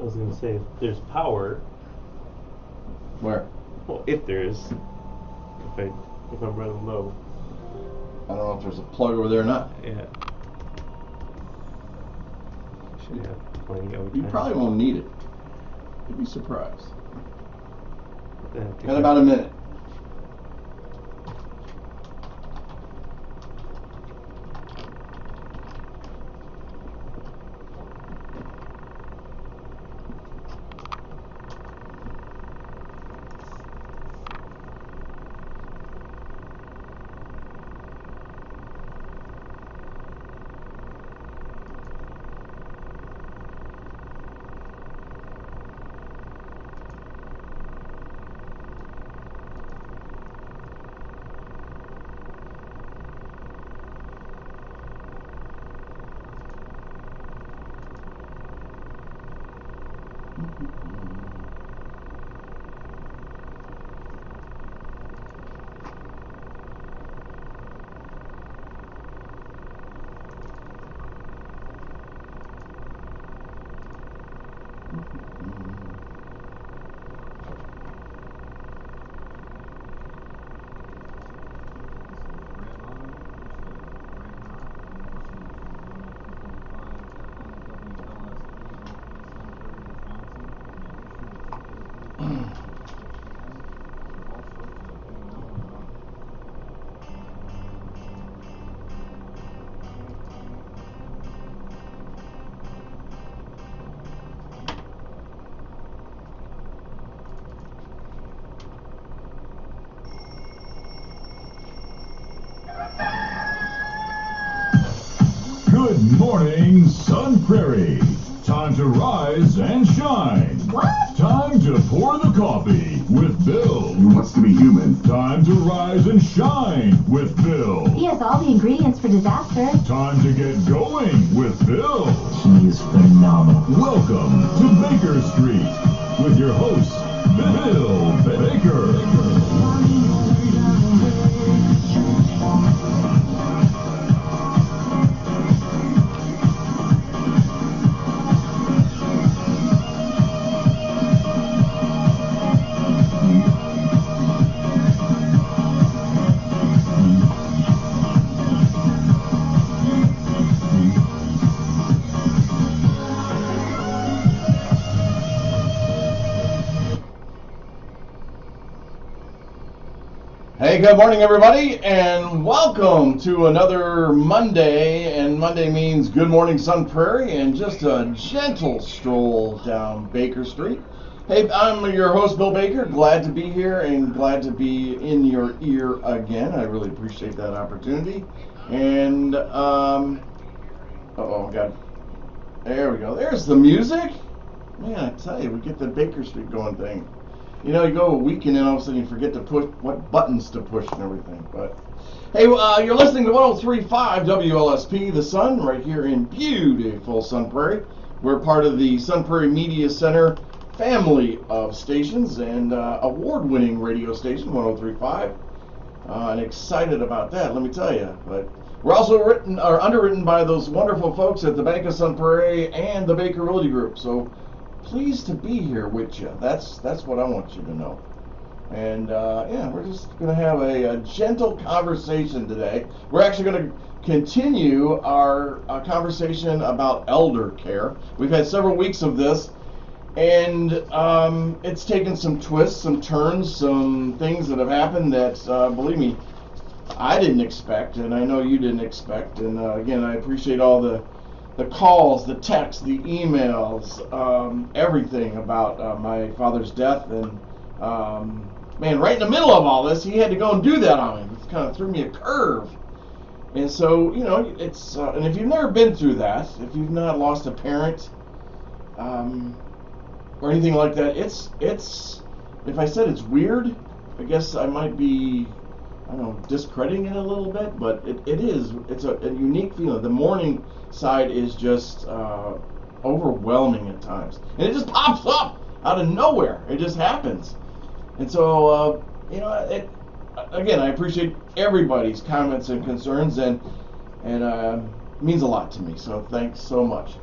was going to say, if there's power. Where? Well, if there is. If I'm running low. I don't know if there's a plug over there or not. Yeah. Should have plenty of You time. probably won't need it. You'd be surprised. In In about a minute. Good morning, Sun Prairie. Time to rise and shine. What? Time to pour the coffee with Bill. Who wants to be human? Time to rise and shine with Bill. He has all the ingredients for disaster. Time to get going with Bill. She is phenomenal. Welcome to Baker Street with your host, Bill Baker. Hey, good morning, everybody, and welcome to another Monday. And Monday means Good Morning Sun Prairie and just a gentle stroll down Baker Street. Hey, I'm your host, Bill Baker. Glad to be here and glad to be in your ear again. I really appreciate that opportunity. And, God. There we go. There's the music. Man, I tell you, we get the Baker Street going thing. You know, you go a week and then all of a sudden you forget to push what buttons to push and everything. But hey, you're listening to 103.5 WLSP, The Sun, right here in beautiful Sun Prairie. We're part of the Sun Prairie Media Center family of stations and award-winning radio station 103.5. And excited about that, let me tell you. But we're also underwritten by those wonderful folks at the Bank of Sun Prairie and the Baker Realty Group. So pleased to be here with you. That's what I want you to know. And we're just going to have a gentle conversation today. We're actually going to continue our conversation about Eldercare. We've had several weeks of this, and it's taken some twists, some turns, some things that have happened that, believe me, I didn't expect, and I know you didn't expect. And again, I appreciate all the calls, the texts, the emails, everything about my father's death. And man, right in the middle of all this, he had to go and do that on me. It kind of threw me a curve. And so, you know, it's and if you've never been through that, if you've not lost a parent or anything like that, it's if I said it's weird, I guess I might be, I don't know, discrediting it a little bit, but it is. It's a unique feeling. The morning side is just overwhelming at times, and it just pops up out of nowhere. It just happens, and so again, I appreciate everybody's comments and concerns, and it means a lot to me. So thanks so much.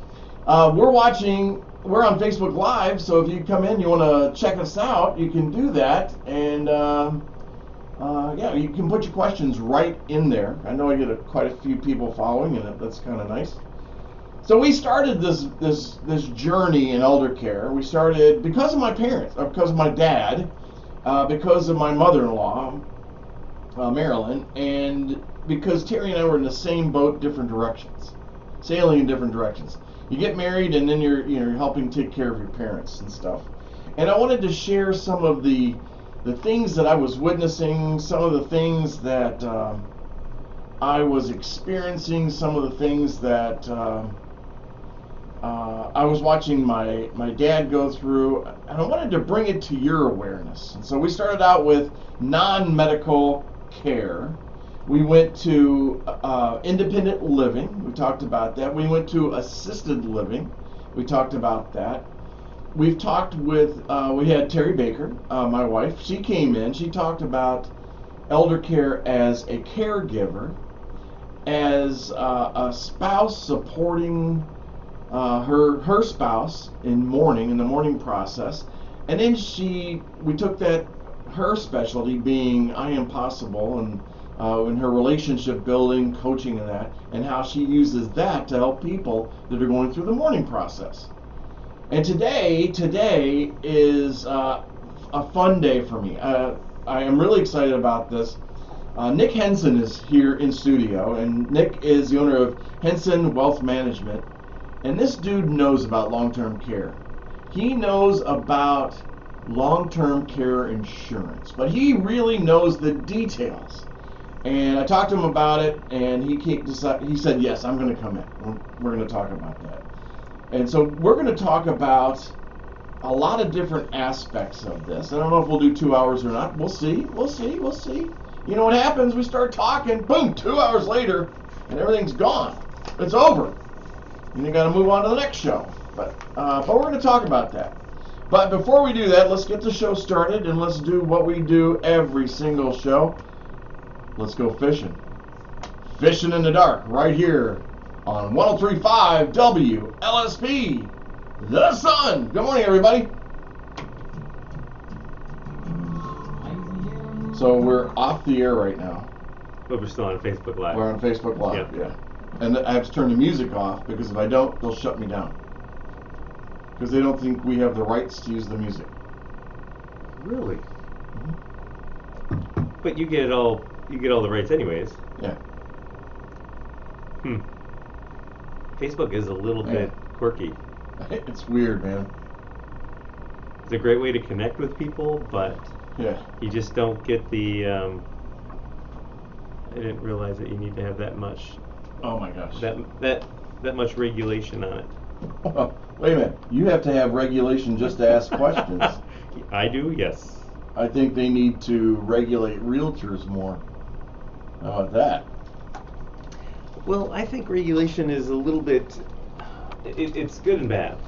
We're watching we're on Facebook Live, so if you come in, you want to check us out, you can do that, and yeah, you can put your questions right in there. I know I get quite a few people following, and that's kind of nice. So we started this journey in Eldercare. We started because of my parents, or because of my dad, because of my mother-in-law, Marilyn, and because Terry and I were in the same boat, different directions, sailing in different directions. You get married, and then you're helping take care of your parents and stuff. And I wanted to share some of the things that I was witnessing, some of the things that I was experiencing, some of the things that I was watching my dad go through, and I wanted to bring it to your awareness. And so we started out with non-medical care. We went to independent living. We talked about that. We went to assisted living. We talked about that. We've talked with, we had Terry Baker, my wife. She came in. She talked about elder care as a caregiver, as a spouse supporting her spouse in the mourning process. And then we took that, her specialty being I Am Possible, and in her relationship building, coaching, and that, and how she uses that to help people that are going through the mourning process. And today is a fun day for me. I am really excited about this. Nick Hensen is here in studio, and Nick is the owner of Hensen Wealth Management. And this dude knows about long-term care. He knows about long-term care insurance, but he really knows the details. And I talked to him about it, and he said, yes, I'm going to come in. We're going to talk about that. And so we're going to talk about a lot of different aspects of this. I don't know if we'll do 2 hours or not. We'll see. You know what happens? We start talking, boom, 2 hours later, and everything's gone. It's over. And you got to move on to the next show. But we're going to talk about that. But before we do that, let's get the show started, and let's do what we do every single show. Let's go fishing. Fishing in the dark, right here on 103.5 WLSP, The Sun. Good morning, everybody. So we're off the air right now. But we're still on Facebook Live. We're on Facebook Live, Yep. yeah. And I have to turn the music off, because if I don't, they'll shut me down. Because they don't think we have the rights to use the music. Really? But you get all the rights anyways. Yeah. Facebook is a little bit quirky. It's weird, man. It's a great way to connect with people, but Yeah. you just don't get the I didn't realize that you need to have that much Oh my gosh. that much regulation on it. Wait a minute. You have to have regulation just to ask questions. I do, yes. I think they need to regulate realtors more. How about that? Well, I think regulation is a little bit it's good and bad.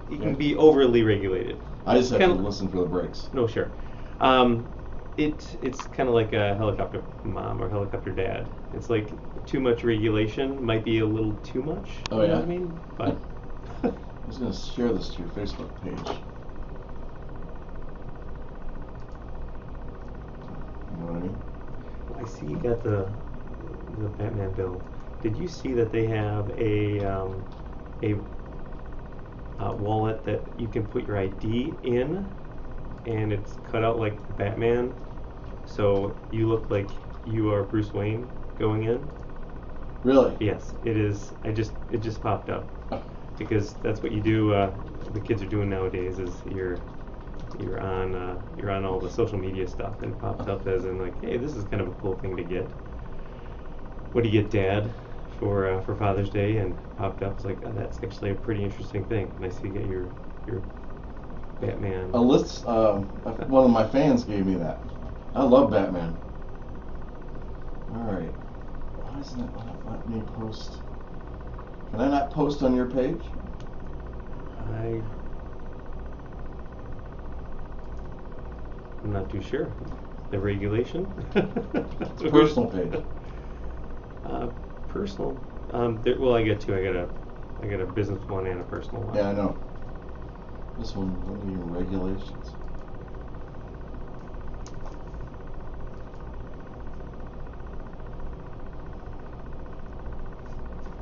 You can be overly regulated. I just have Kinda- to listen for the breaks. No, sure. It's kind of like a helicopter mom or helicopter dad. It's like too much regulation might be a little too much. Oh, you know yeah? what I mean? But I'm just going to share this to your Facebook page. You know what I mean? I see you got the Batman bill. Did you see that they have a wallet that you can put your ID in, and it's cut out like Batman, so you look like you are Bruce Wayne going in? Really? Yes, it is. It just popped up because that's what you do. The kids are doing nowadays is you're on all the social media stuff, and it popped up as in like, hey, this is kind of a cool thing to get. What do you get, Dad, for Father's Day? And popped up. It's like, oh, that's actually a pretty interesting thing. And I see you get your Batman. A list. One of my fans gave me that. I love Batman. All right. Why isn't it let me post? Can I not post on your page? I'm not too sure. The regulation? Personal page. Personal. Well, I get two. I got a business one and a personal one. Yeah, I know. This one, what are your regulations?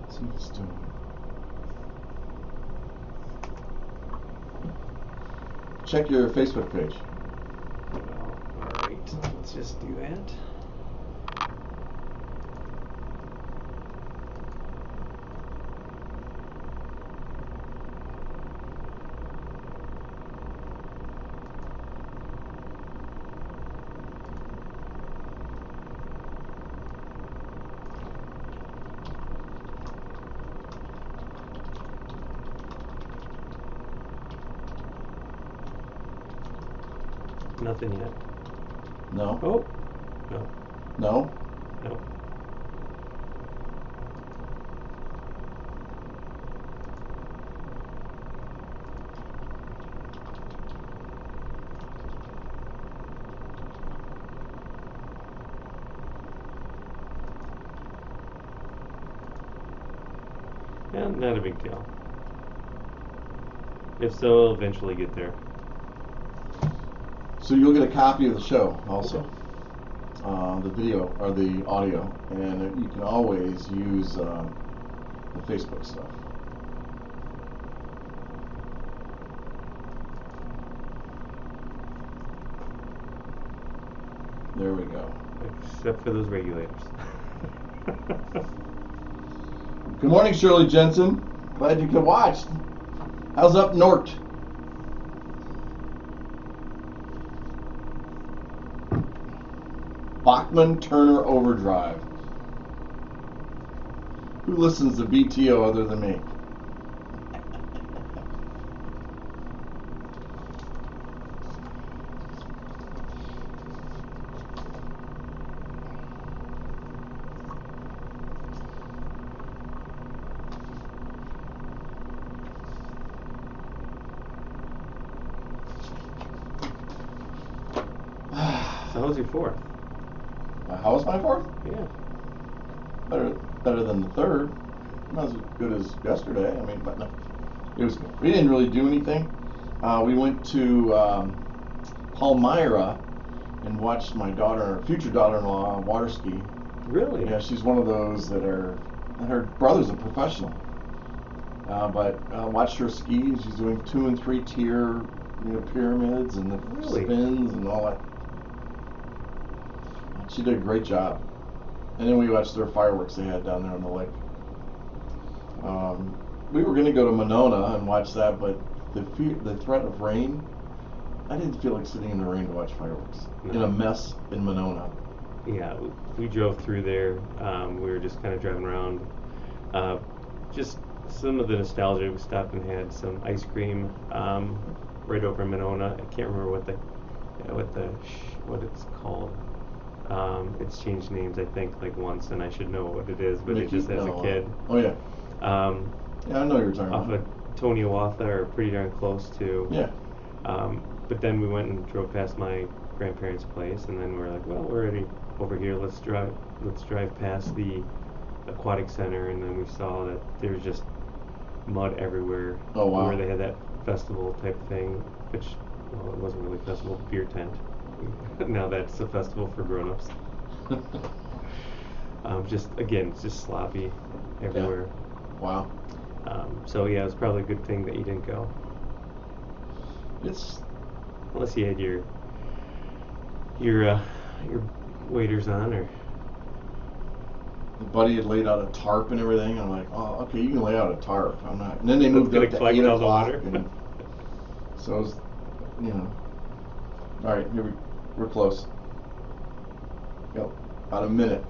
Let's see what it's doing. Check your Facebook page. Well, alright, let's just do that. Nothing yet. No? Oh, no, No? no. Yeah, not a big deal. If so, I'll eventually get there. So you'll get a copy of the show also, the video or the audio, and you can always use the Facebook stuff. There we go. Except for those regulators. Good morning, Shirley Jensen. Glad you could watch. How's up north? Bachman Turner Overdrive. Who listens to BTO other than me? So how's your fourth? How was my fourth? Yeah. Better than the third. Not as good as yesterday. I mean, but no, it was good. We didn't really do anything. We went to Palmyra and watched my future daughter-in-law, water ski. Really? Yeah, she's one of those that her brother's a professional. But watched her ski. She's doing 2 and 3 tier, pyramids and the Really? spins and all that. She did a great job. And then we watched their fireworks they had down there on the lake. We were going to go to Monona and watch that, but the threat of rain, I didn't feel like sitting in the rain to watch fireworks. No. In a mess in Monona. Yeah, we drove through there. We were just kind of driving around. Just some of the nostalgia. We stopped and had some ice cream right over in Monona. I can't remember what it's called. It's changed names, I think, like once, and I should know what it is, but Mickey? it just as No, a kid. Oh, yeah. Yeah, I know you're talking Off about. of Tony Awatha, or pretty darn close to. Yeah. But then we went and drove past my grandparents' place, and then we were like, well, we're already over here. Let's drive past the aquatic center, and then we saw that there's just mud everywhere. Oh, wow. Where they had that festival type thing, which, well, it wasn't really a festival, beer tent. Now that's a festival for grown-ups. It's just sloppy everywhere. Yeah. Wow. So yeah, it was probably a good thing that you didn't go. Unless you had your waders on, or The buddy had laid out a tarp and everything. I'm like, oh, okay, you can lay out a tarp. I'm not. And then they moved That's up to gonna 8 collect all the o'clock. water. And so it was, All right, we're close. Go. About a minute.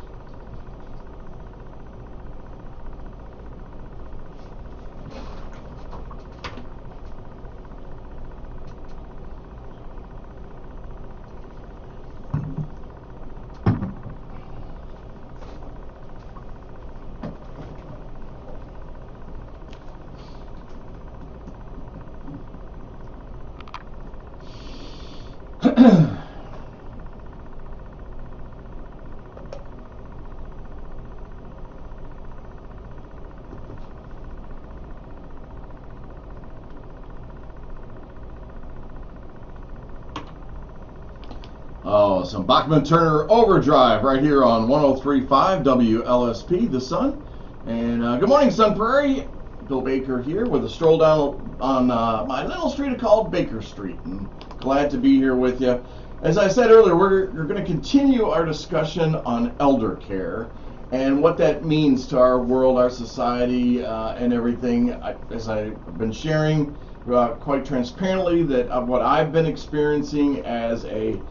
Oh, some Bachman-Turner Overdrive right here on 103.5 WLSP, The Sun. And good morning, Sun Prairie. Bill Baker here with a stroll down on my little street called Baker Street. And glad to be here with you. As I said earlier, we're going to continue our discussion on eldercare and what that means to our world, our society, and everything. As I've been sharing quite transparently, that of what I've been experiencing as a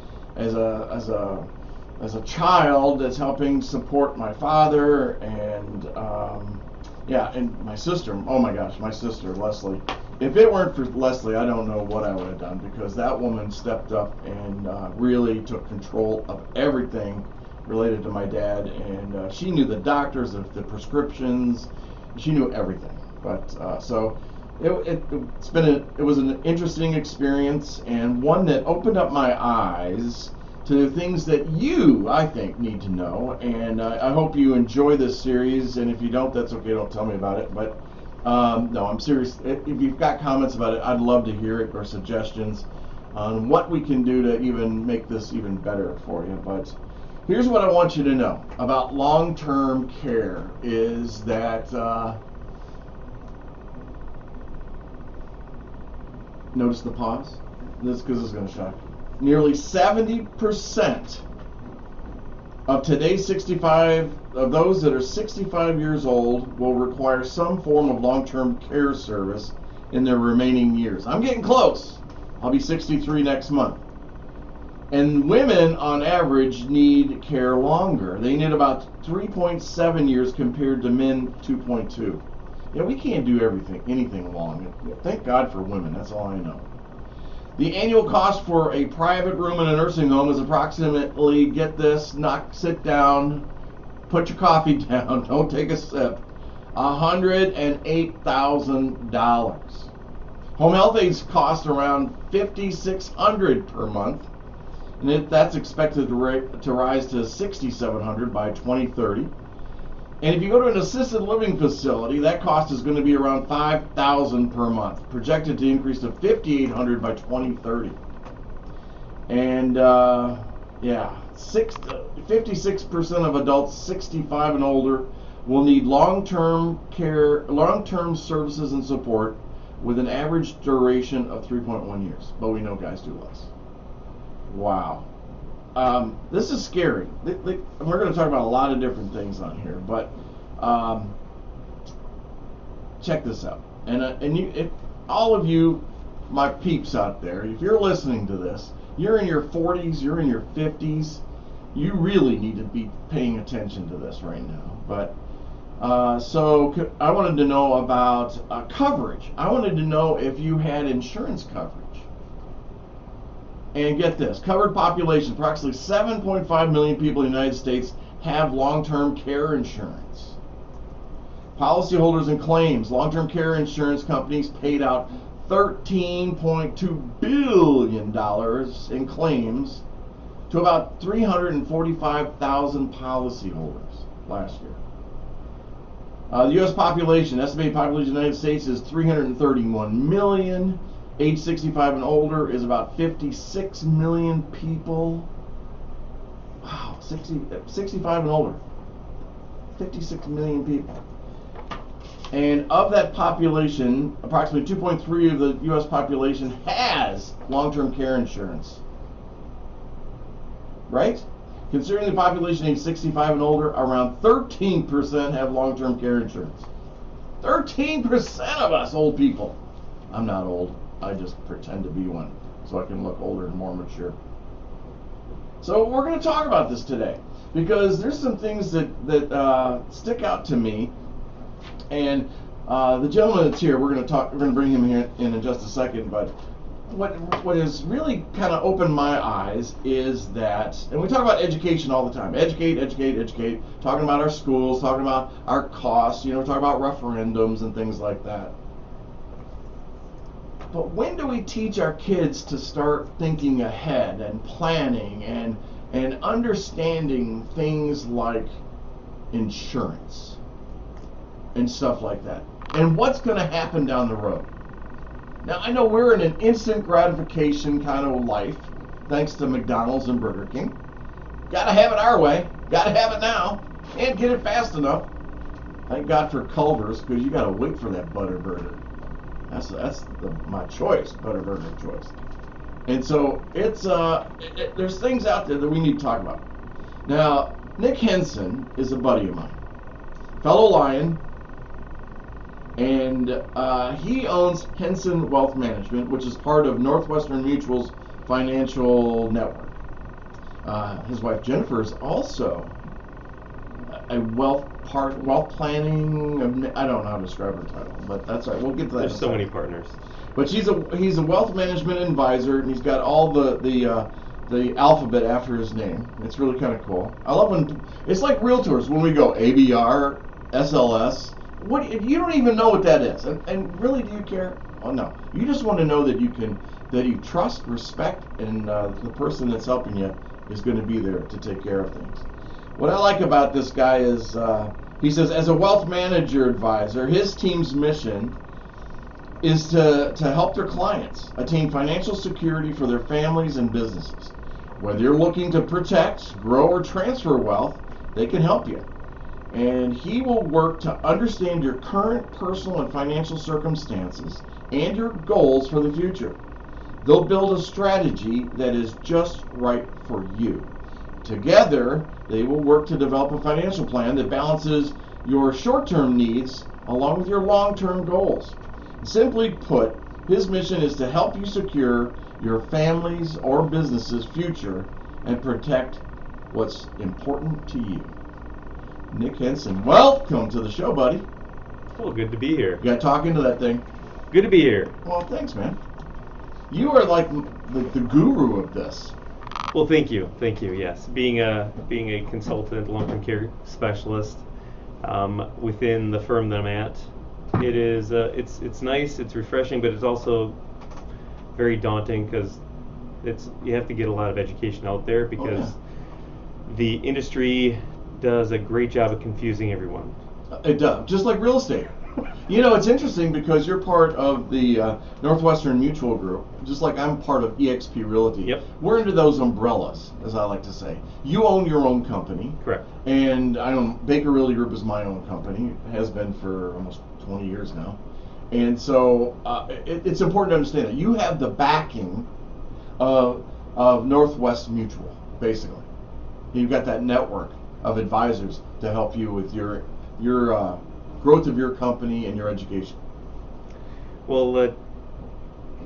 child that's helping support my father and and my sister. Oh my gosh, my sister Leslie. If it weren't for Leslie, I don't know what I would have done, because that woman stepped up and really took control of everything related to my dad, and she knew the doctors, the prescriptions, she knew everything. But so it was an interesting experience, and one that opened up my eyes to things that you, I think, need to know. And I hope you enjoy this series, and if you don't, that's okay, don't tell me about it. But no, I'm serious. If you've got comments about it, I'd love to hear it, or suggestions on what we can do to even make this even better for you. But here's what I want you to know about long-term care is that notice the pause? This, because it's going to shock you. Nearly 70% of today's those that are 65 years old will require some form of long-term care service in their remaining years. I'm getting close. I'll be 63 next month. And women, on average, need care longer. They need about 3.7 years compared to men, 2.2. Yeah, we can't do anything long. Thank God for women. That's all I know. The annual cost for a private room in a nursing home is approximately, get this, sit down, put your coffee down, don't take a sip, $108,000. Home health aides cost around $5,600 per month, and that's expected to rise to $6,700 by 2030. And if you go to an assisted living facility, that cost is going to be around $5,000 per month, projected to increase to $5,800 by 2030. And 56% of adults 65 and older will need long-term services and support, with an average duration of 3.1 years. But we know guys do less. Wow. This is scary. We're going to talk about a lot of different things on here, but check this out. And all of you, my peeps out there, if you're listening to this, you're in your 40s, you're in your 50s, you really need to be paying attention to this right now. But so I wanted to know about coverage. I wanted to know if you had insurance coverage. And get this, covered population, approximately 7.5 million people in the United States have long-term care insurance. Policyholders and claims, long-term care insurance companies paid out $13.2 billion in claims to about 345,000 policyholders last year. The U.S. population, estimated population of the United States is 331 million. Age 65 and older is about 56 million people. Wow, 65 and older. 56 million people. And of that population, approximately 2.3 of the U.S. population has long-term care insurance. Right? Considering the population age 65 and older, around 13% have long-term care insurance. 13% of us old people. I'm not old. I just pretend to be one so I can look older and more mature. So we're going to talk about this today because there's some things that stick out to me. And the gentleman that's here, we're going to bring him here in just a second. But what has really kind of opened my eyes is that, and we talk about education all the time. Educate. Talking about our schools, talking about our costs. Talking about referendums and things like that. But when do we teach our kids to start thinking ahead and planning and understanding things like insurance and stuff like that? And what's going to happen down the road? Now, I know we're in an instant gratification kind of life, thanks to McDonald's and Burger King. Gotta have it our way. Gotta have it now. Can't get it fast enough. Thank God for Culver's, because you gotta wait for that butter burger. That's my choice, butter burger choice. And so there's things out there that we need to talk about. Now, Nick Hensen is a buddy of mine, fellow Lion, and he owns Hensen Wealth Management, which is part of Northwestern Mutual's financial network. His wife Jennifer is also a wealth planning. I don't know how to describe her title, but that's all right. We'll get to that. There's so many partners. But he's a wealth management advisor, and he's got all the alphabet after his name. It's really kind of cool. I love when it's like realtors when we go ABR, SLS. What, you don't even know what that is, and really, do you care? Oh no, you just want to know that you trust, respect, and the person that's helping you is going to be there to take care of things. What I like about this guy is he says, as a wealth manager advisor, his team's mission is to help their clients attain financial security for their families and businesses. Whether you're looking to protect, grow, or transfer wealth, they can help you. And he will work to understand your current personal and financial circumstances and your goals for the future. They'll build a strategy that is just right for you. Together, they will work to develop a financial plan that balances your short-term needs along with your long-term goals. Simply put, his mission is to help you secure your family's or business's future and protect what's important to you. Nick Hensen, welcome to the show, buddy. Oh, good to be here. You got to talk into that thing. Good to be here. Well, thanks, man. You are like the guru of this. Well, thank you. Yes, being a consultant, long-term care specialist within the firm that I'm at, it is it's nice, it's refreshing, but it's also very daunting because you have to get a lot of education out there because the industry does a great job of confusing everyone. It does, just like real estate. You know, it's interesting because you're part of the Northwestern Mutual Group, just like I'm part of eXp Realty. Yep. We're under those umbrellas, as I like to say. You own your own company. Correct. And I own Baker Realty Group is my own company. It has been for almost 20 years now. And so it's important to understand that you have the backing of Northwest Mutual, basically. You've got that network of advisors to help you with your growth of your company and your education. Well,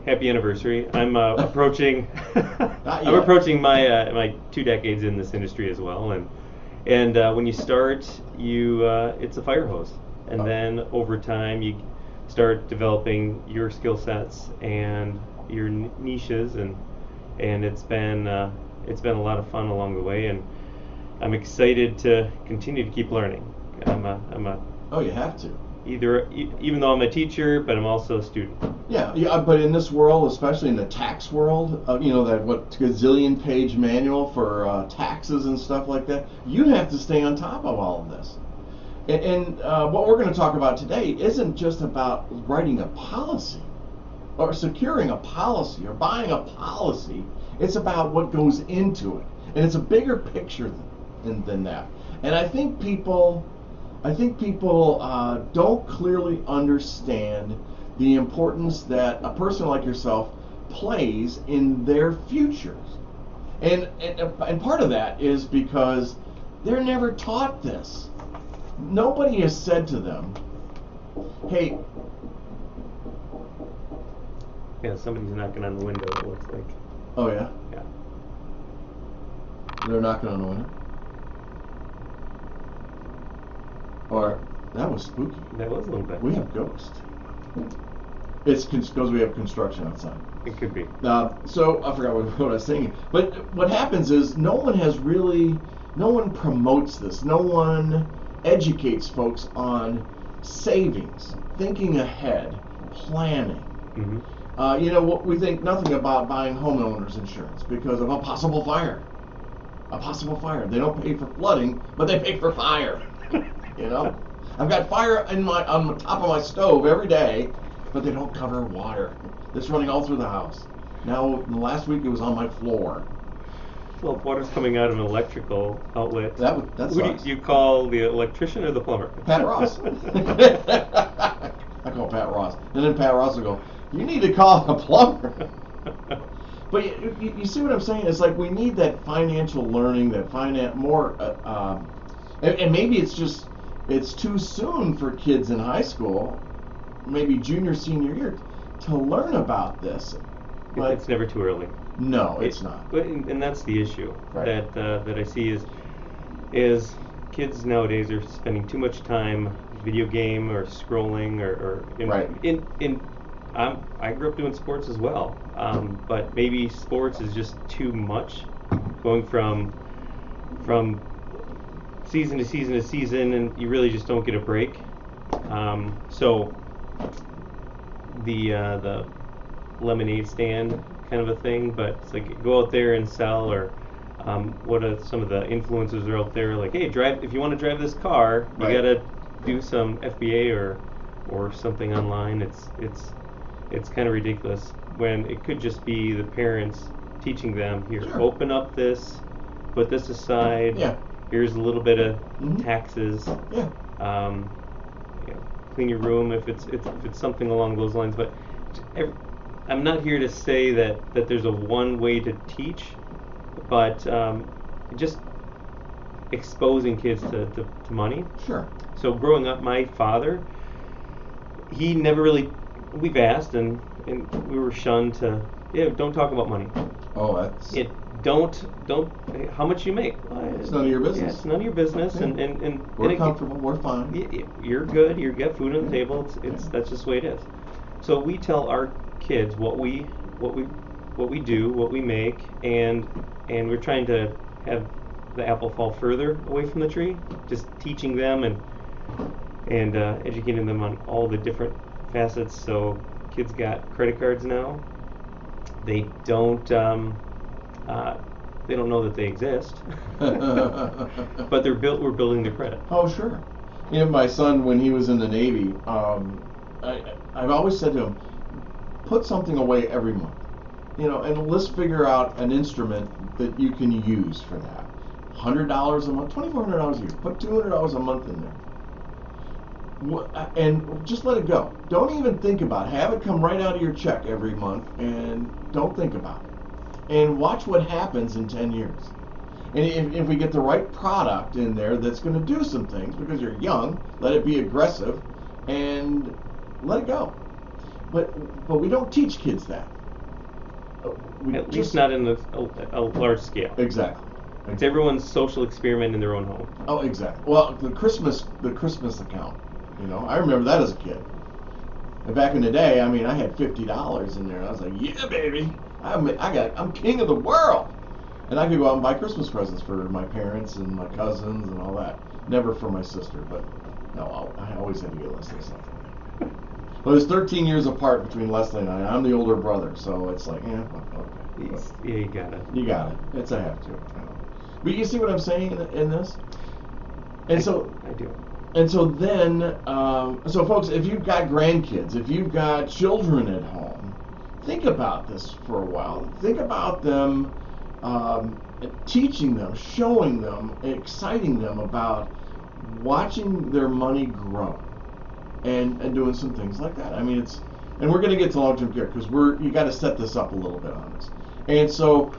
happy anniversary. I'm approaching Not I'm yet. approaching my 2 decades in this industry as well, and when you start, it's a fire hose, and then over time you start developing your skill sets and your niches, and it's been a lot of fun along the way, and I'm excited to continue to keep learning. Oh, you have to. Even though I'm a teacher, but I'm also a student. Yeah, but in this world, especially in the tax world, that gazillion page manual for taxes and stuff like that, you have to stay on top of all of this. And what we're going to talk about today isn't just about writing a policy or securing a policy or buying a policy. It's about what goes into it. And it's a bigger picture than that. And I think people don't clearly understand the importance that a person like yourself plays in their futures. And part of that is because they're never taught this. Nobody has said to them, hey. Yeah, somebody's knocking on the window, it looks like. Oh, yeah? Yeah. They're knocking on the window? Or, that was spooky. That was a little bit. We have ghosts. It's because we have construction outside. It could be. So, I forgot what I was saying. But what happens is no one promotes this. No one educates folks on savings, thinking ahead, planning. Mm-hmm. We think nothing about buying homeowners insurance because of a possible fire. A possible fire. They don't pay for flooding, but they pay for fire. I've got fire on the top of my stove every day, but they don't cover water that's running all through the house. Now, last week it was on my floor. Well, if water's coming out of an electrical outlet, That's who do you call, the electrician or the plumber? Pat Ross. I call Pat Ross. And then Pat Ross will go, you need to call a plumber. But you see what I'm saying? It's like we need that financial learning, that more, and maybe it's too soon for kids in high school, maybe junior, senior year, to learn about this. But It's never too early. no, it's not. But and that's the issue Right. that I see is kids nowadays are spending too much time video game or scrolling or Right. I grew up doing sports as well, but maybe sports is just too much, going from season to season to season, and you really just don't get a break. So the lemonade stand kind of a thing, but it's like go out there and sell, or what are some of the influencers are out there like, hey, if you want to drive this car, you Right. gotta do some FBA or something online. It's kind of ridiculous when it could just be the parents teaching them, here, Sure. open up this, put this aside. Yeah. Here's a little bit of Mhm. taxes. Yeah. You know, clean your room if it's something along those lines. But I'm not here to say that there's a one way to teach, but just exposing kids to money. Sure. So growing up, my father, he never really. We've asked and we were shunned to. Yeah, don't talk about money. Oh, that's Don't. How much you make? it's none of your business. Yeah, it's none of your business. Yeah. And We're and comfortable. We're fine. You're good. You got food on the table. It's Yeah. That's just the way it is. So we tell our kids what we do, what we make, and we're trying to have the apple fall further away from the tree. Just teaching them and educating them on all the different facets. So kids got credit cards now. They don't know that they exist, but we're building their credit. Oh, sure. You know, my son, when he was in the Navy, I've always said to him, put something away every month. You know, and let's figure out an instrument that you can use for that. $100 a month, $2,400 a year. Put $200 a month in there. And just let it go. Don't even think about it. Have it come right out of your check every month, and don't think about it. And watch what happens in 10 years. And if we get the right product in there that's going to do some things, because you're young, let it be aggressive, and let it go. But we don't teach kids that. At least not in a large scale. Exactly. It's everyone's social experiment in their own home. Oh, exactly. Well, the Christmas account. You know, I remember that as a kid. And back in the day, I mean, I had $50 in there. And I was like, yeah, baby, I'm king of the world. And I could go out and buy Christmas presents for my parents and my cousins and all that. Never for my sister, but no, I always had to get Leslie something. Well, there's 13 years apart between Leslie and I. I'm the older brother, so it's like, yeah, okay. Yeah, you got it. You got it. It's a have to. But you see what I'm saying in this? And so I do. And so then, so folks, if you've got grandkids, if you've got children at home, think about this for a while. Think about them, teaching them, showing them, exciting them about watching their money grow, and doing some things like that. I mean, and we're going to get to long-term care because you got to set this up a little bit on this. And so,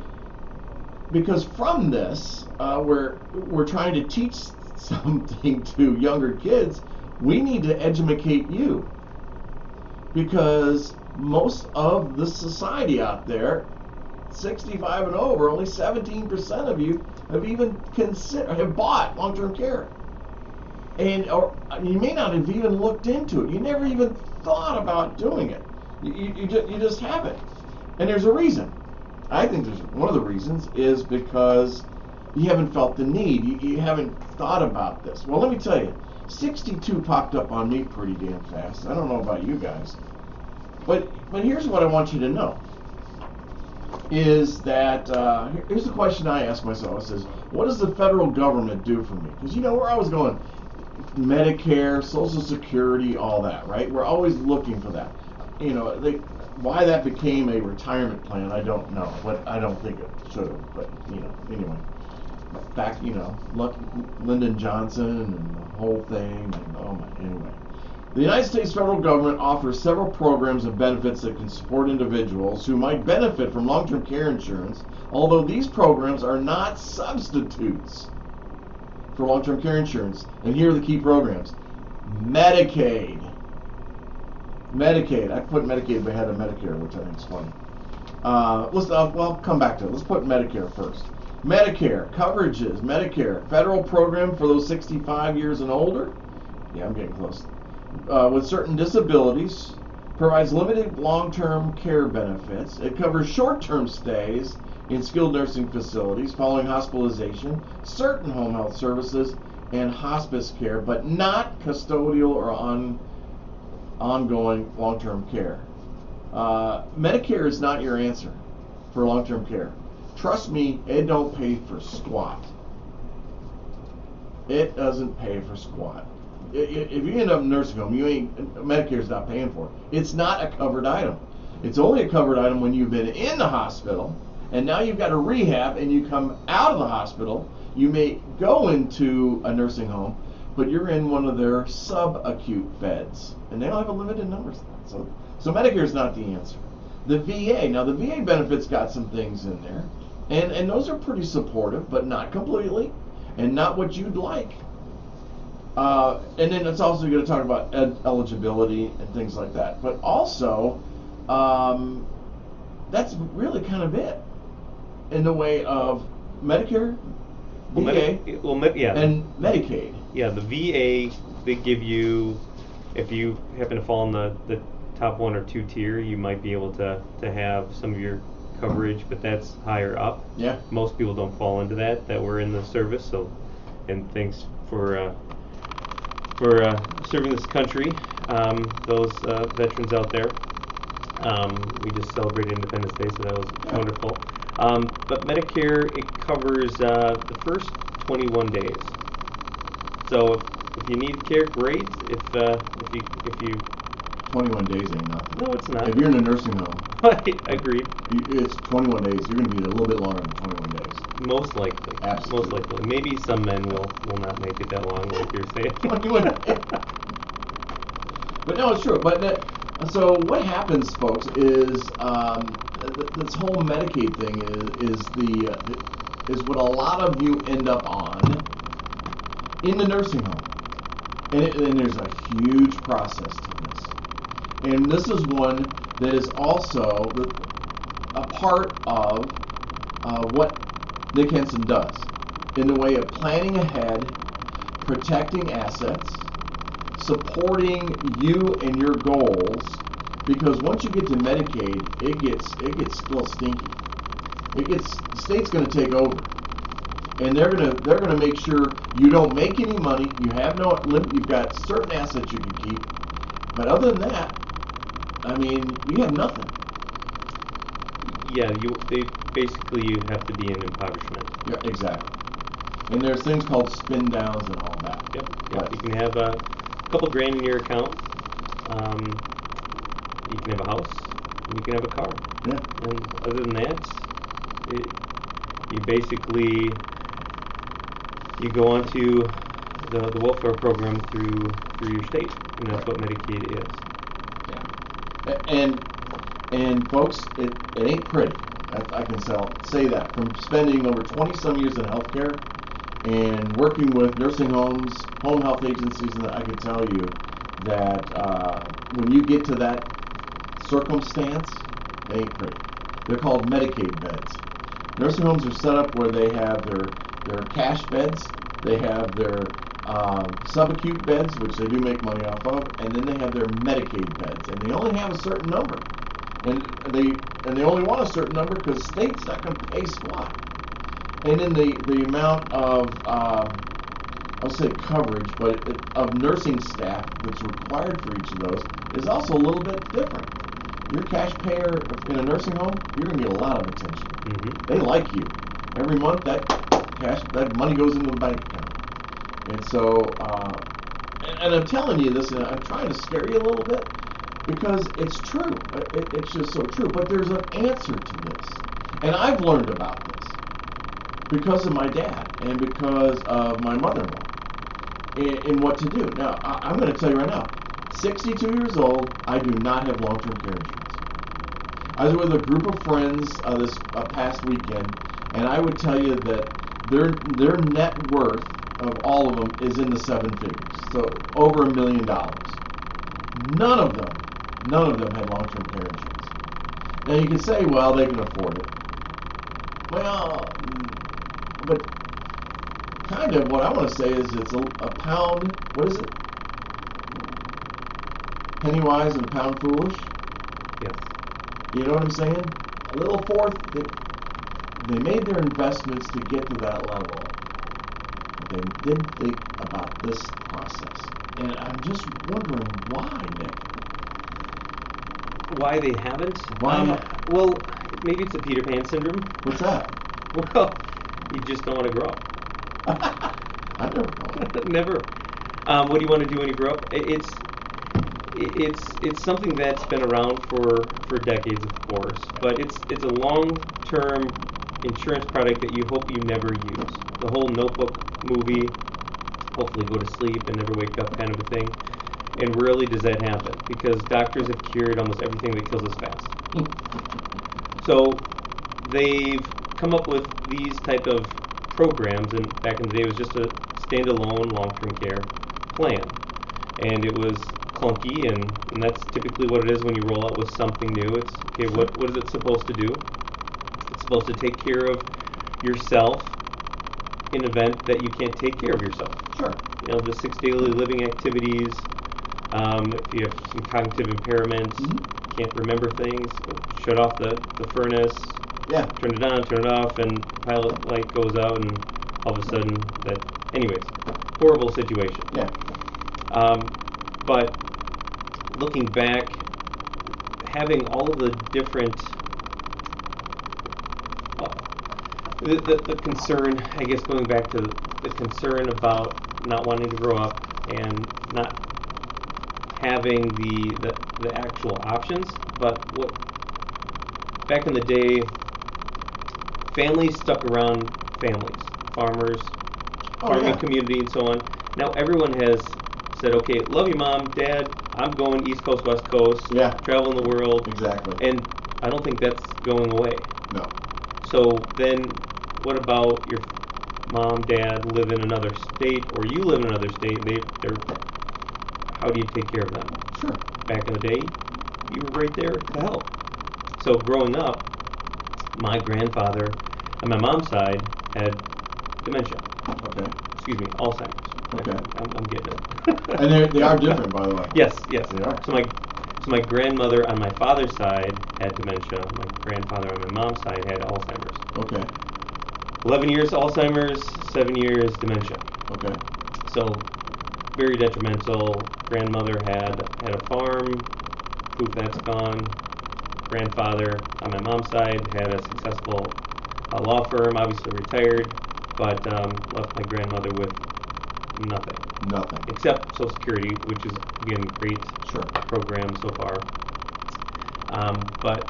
because from this, we're trying to teach something to younger kids, we need to educate you, because most of the society out there, 65 and over, only 17% of you have bought long-term care, or you may not have even looked into it. You never even thought about doing it. You just haven't, and there's a reason. I think one of the reasons is because you haven't felt the need. You haven't thought about this. Well, let me tell you, 62 popped up on me pretty damn fast. I don't know about you guys. But here's what I want you to know. Is that, here's the question I ask myself. It says, what does the federal government do for me? Because, we're always going Medicare, Social Security, all that, right? We're always looking for that. why that became a retirement plan, I don't know. But I don't think it should have. But anyway, back Lyndon Johnson and the whole thing. And anyway. The United States federal government offers several programs and benefits that can support individuals who might benefit from long-term care insurance, although these programs are not substitutes for long-term care insurance. And here are the key programs. Medicaid. I put Medicaid ahead of Medicare, which I think is funny. I'll come back to it. Let's put Medicare first. Medicare, coverages, Medicare, federal program for those 65 years and older. Yeah, I'm getting close. With certain disabilities, provides limited long-term care benefits. It covers short-term stays in skilled nursing facilities following hospitalization, certain home health services, and hospice care, but not custodial or ongoing long-term care. Medicare is not your answer for long-term care. Trust me, it don't pay for squat. It doesn't pay for squat. If you end up in a nursing home, Medicare's not paying for it. It's not a covered item. It's only a covered item when you've been in the hospital, and now you've got a rehab, and you come out of the hospital. You may go into a nursing home, but you're in one of their subacute beds, and they don't have a limited number. So Medicare's not the answer. The VA, now the VA benefits got some things in there, and those are pretty supportive, but not completely, and not what you'd like. And then it's also going to talk about eligibility and things like that. But also, that's really kind of it in the way of Medicare, VA, and Medicaid. Yeah, the VA, they give you, if you happen to fall in the top 1 or 2 tier, you might be able to have some of your coverage, but that's higher up. Yeah. Most people don't fall into that were in the service. So, and thanks for serving this country, those veterans out there. We just celebrated Independence Day, so that was wonderful. But Medicare, it covers the first 21 days. So if you need care, great. If you 21 days ain't nothing. No, it's not. If you're in a nursing home, agreed. It's 21 days. You're going to be a little bit longer than 21 days. Most likely. Absolutely. Most likely. Maybe some men will not make it that long, like you're saying. 21 days. But no, it's true. But so what happens, folks, is this whole Medicaid thing is what a lot of you end up on in the nursing home, and there's a huge process to this. And this is one that is also a part of what Nick Hensen does in the way of planning ahead, protecting assets, supporting you and your goals. Because once you get to Medicaid, it gets a little stinky. The state's going to take over, and they're going to make sure you don't make any money. You have no limit. You've got certain assets you can keep, but other than that, I mean, you have nothing. Yeah, you have to be in impoverishment. Yeah, exactly. And there's things called spin downs and all that. Yep. You can have a couple grand in your account. You can have a house. And you can have a car. Yeah. And other than that, you go on to the welfare program through your state, and that's what Medicaid is. Yeah. And folks, it ain't pretty. I can say that from spending over 20-some years in healthcare and working with nursing homes, home health agencies, and I can tell you that when you get to that circumstance, it ain't pretty. They're called Medicaid beds. Nursing homes are set up where they have their cash beds, they have their subacute beds, which they do make money off of, and then they have their Medicaid beds, and they only have a certain number. And they only want a certain number because the state's not going to pay squat. And then the amount of I'll say coverage, but of nursing staff that's required for each of those is also a little bit different. You're a cash payer in a nursing home, you're going to get a lot of attention. Mm-hmm. They like you. Every month that money goes into the bank account. And so, and I'm telling you this, and I'm trying to scare you a little bit, because it's true. It's just so true. But there's an answer to this. And I've learned about this because of my dad and because of my mother-in-law in what to do. Now, I'm going to tell you right now, 62 years old, I do not have long-term care insurance. I was with a group of friends this past weekend, and I would tell you that their net worth of all of them is in the 7 figures, so over $1 million. None of them had long-term care insurance. Now you can say, well, they can afford it. Well, but kind of what I want to say is it's a pound. What is it? Penny wise and a pound foolish. Yes. You know what I'm saying? A little fourth. They made their investments to get to that level. But they didn't think about this process. And I'm just wondering why, Nick. Why they haven't? Why? Well, maybe it's a Peter Pan syndrome. What's that? Well, you just don't want to grow up. I've never known. Never. What do you want to do when you grow up? It's something that's been around for decades, of course, but it's a long-term insurance product that you hope you never use. The whole Notebook movie, hopefully go to sleep and never wake up kind of a thing. And rarely does that happen because doctors have cured almost everything that kills us fast. So they've come up with these type of programs, and back in the day it was just a standalone long-term care plan. And it was clunky, and that's typically what it is when you roll out with something new. It's, okay, what is it supposed to do? It's supposed to take care of yourself in event that you can't take care of yourself. Sure. You know, the 6 daily living activities, if you have some cognitive impairment, can't remember things, shut off the furnace, Yeah. turn it on, turn it off, and pilot light goes out, and all of a sudden anyways, horrible situation. Yeah. But looking back, having all of the different, the concern, I guess going back to the concern about not wanting to grow up and not having the actual options, but what back in the day, families stuck around families, farmers, farming community, and so on. Now everyone has said, okay, love you, Mom, Dad, I'm going East Coast, West Coast, traveling the world. Exactly. And I don't think that's going away. No. So then what about your mom, dad live in another state, or you live in another state, they're how do you take care of them? Sure. Back in the day, you were right there to help. So growing up, my grandfather on my mom's side had dementia. Okay. Excuse me, Alzheimer's. Okay. I'm getting it. And they are different, by the way. Yes. They are. So my grandmother on my father's side had dementia. My grandfather on my mom's side had Alzheimer's. Okay. 11 years Alzheimer's, 7 years dementia. Okay. So very detrimental. Grandmother had a farm. Poof, that's gone. Grandfather on my mom's side had a successful law firm, obviously retired, but left my grandmother with nothing. Nothing. Except Social Security, which is, again, great program so far. But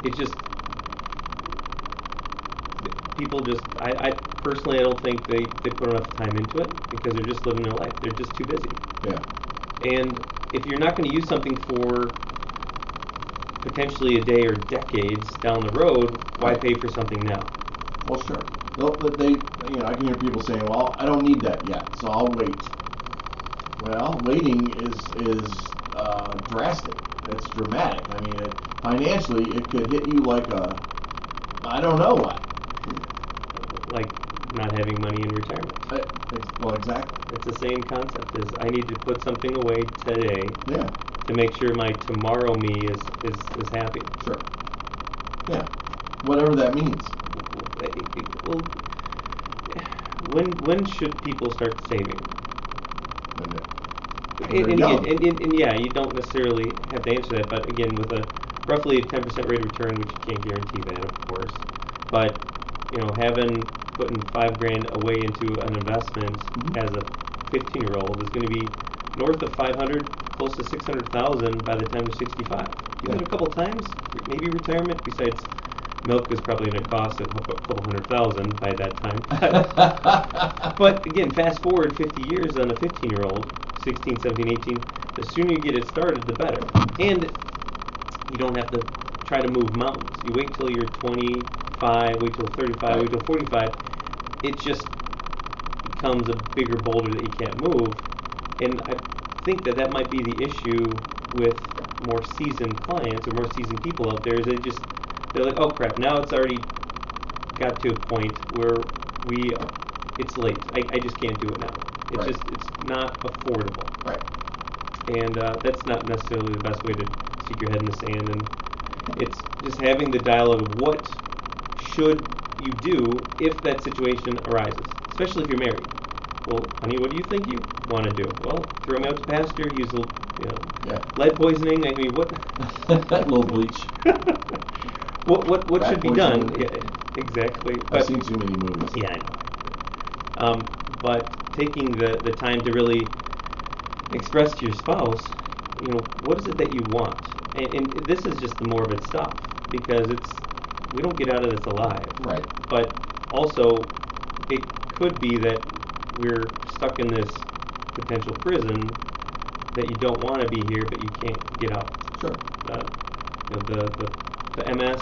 it just, people just, I personally, I don't think they put enough time into it because they're just living their life. They're just too busy. Yeah. And if you're not going to use something for potentially a day or decades down the road, why pay for something now? Well, sure. I can hear people saying, "Well, I don't need that yet, so I'll wait." Well, waiting is drastic. It's dramatic. I mean, financially, it could hit you like I don't know what. Like not having money in retirement. Well, exactly. It's the same concept. Is I need to put something away today. Yeah. To make sure my tomorrow me is happy. Sure. Yeah. Whatever that means. Well, when should people start saving? And yeah, you don't necessarily have to answer that, but again, with a roughly a 10% rate of return, which you can't guarantee that, of course, but putting $5,000 away into an investment as a 15-year-old is going to be north of 500 close to $600,000 by the time they're 65. Do it a couple times, maybe retirement. Besides, milk is probably going to cost a couple $100,000 by that time. But again, fast forward 50 years on a 15-year-old, 16, 17, 18. The sooner you get it started, the better. And you don't have to try to move mountains. You wait till you're 25, wait till 35, wait till 45. It just becomes a bigger boulder that you can't move. And I think that might be the issue with more seasoned clients or more seasoned people out there, is they're like, oh crap, now it's already got to a point where it's late. I just can't do it now. It's it's not affordable. Right. And that's not necessarily the best way to stick your head in the sand. And it's just having the dialogue of what should you do if that situation arises, especially if you're married. Well, honey, what do you think you want to do? Well, throw me out to pasture, use lead poisoning. I mean, what? A little bleach. What should be done? Yeah, exactly. I've seen too many movies. Yeah, I know. But taking the time to really express to your spouse, what is it that you want? And this is just the morbid stuff, because we don't get out of this alive. Right. But also, it could be that we're stuck in this potential prison that you don't want to be here, but you can't get out. Sure. The MS,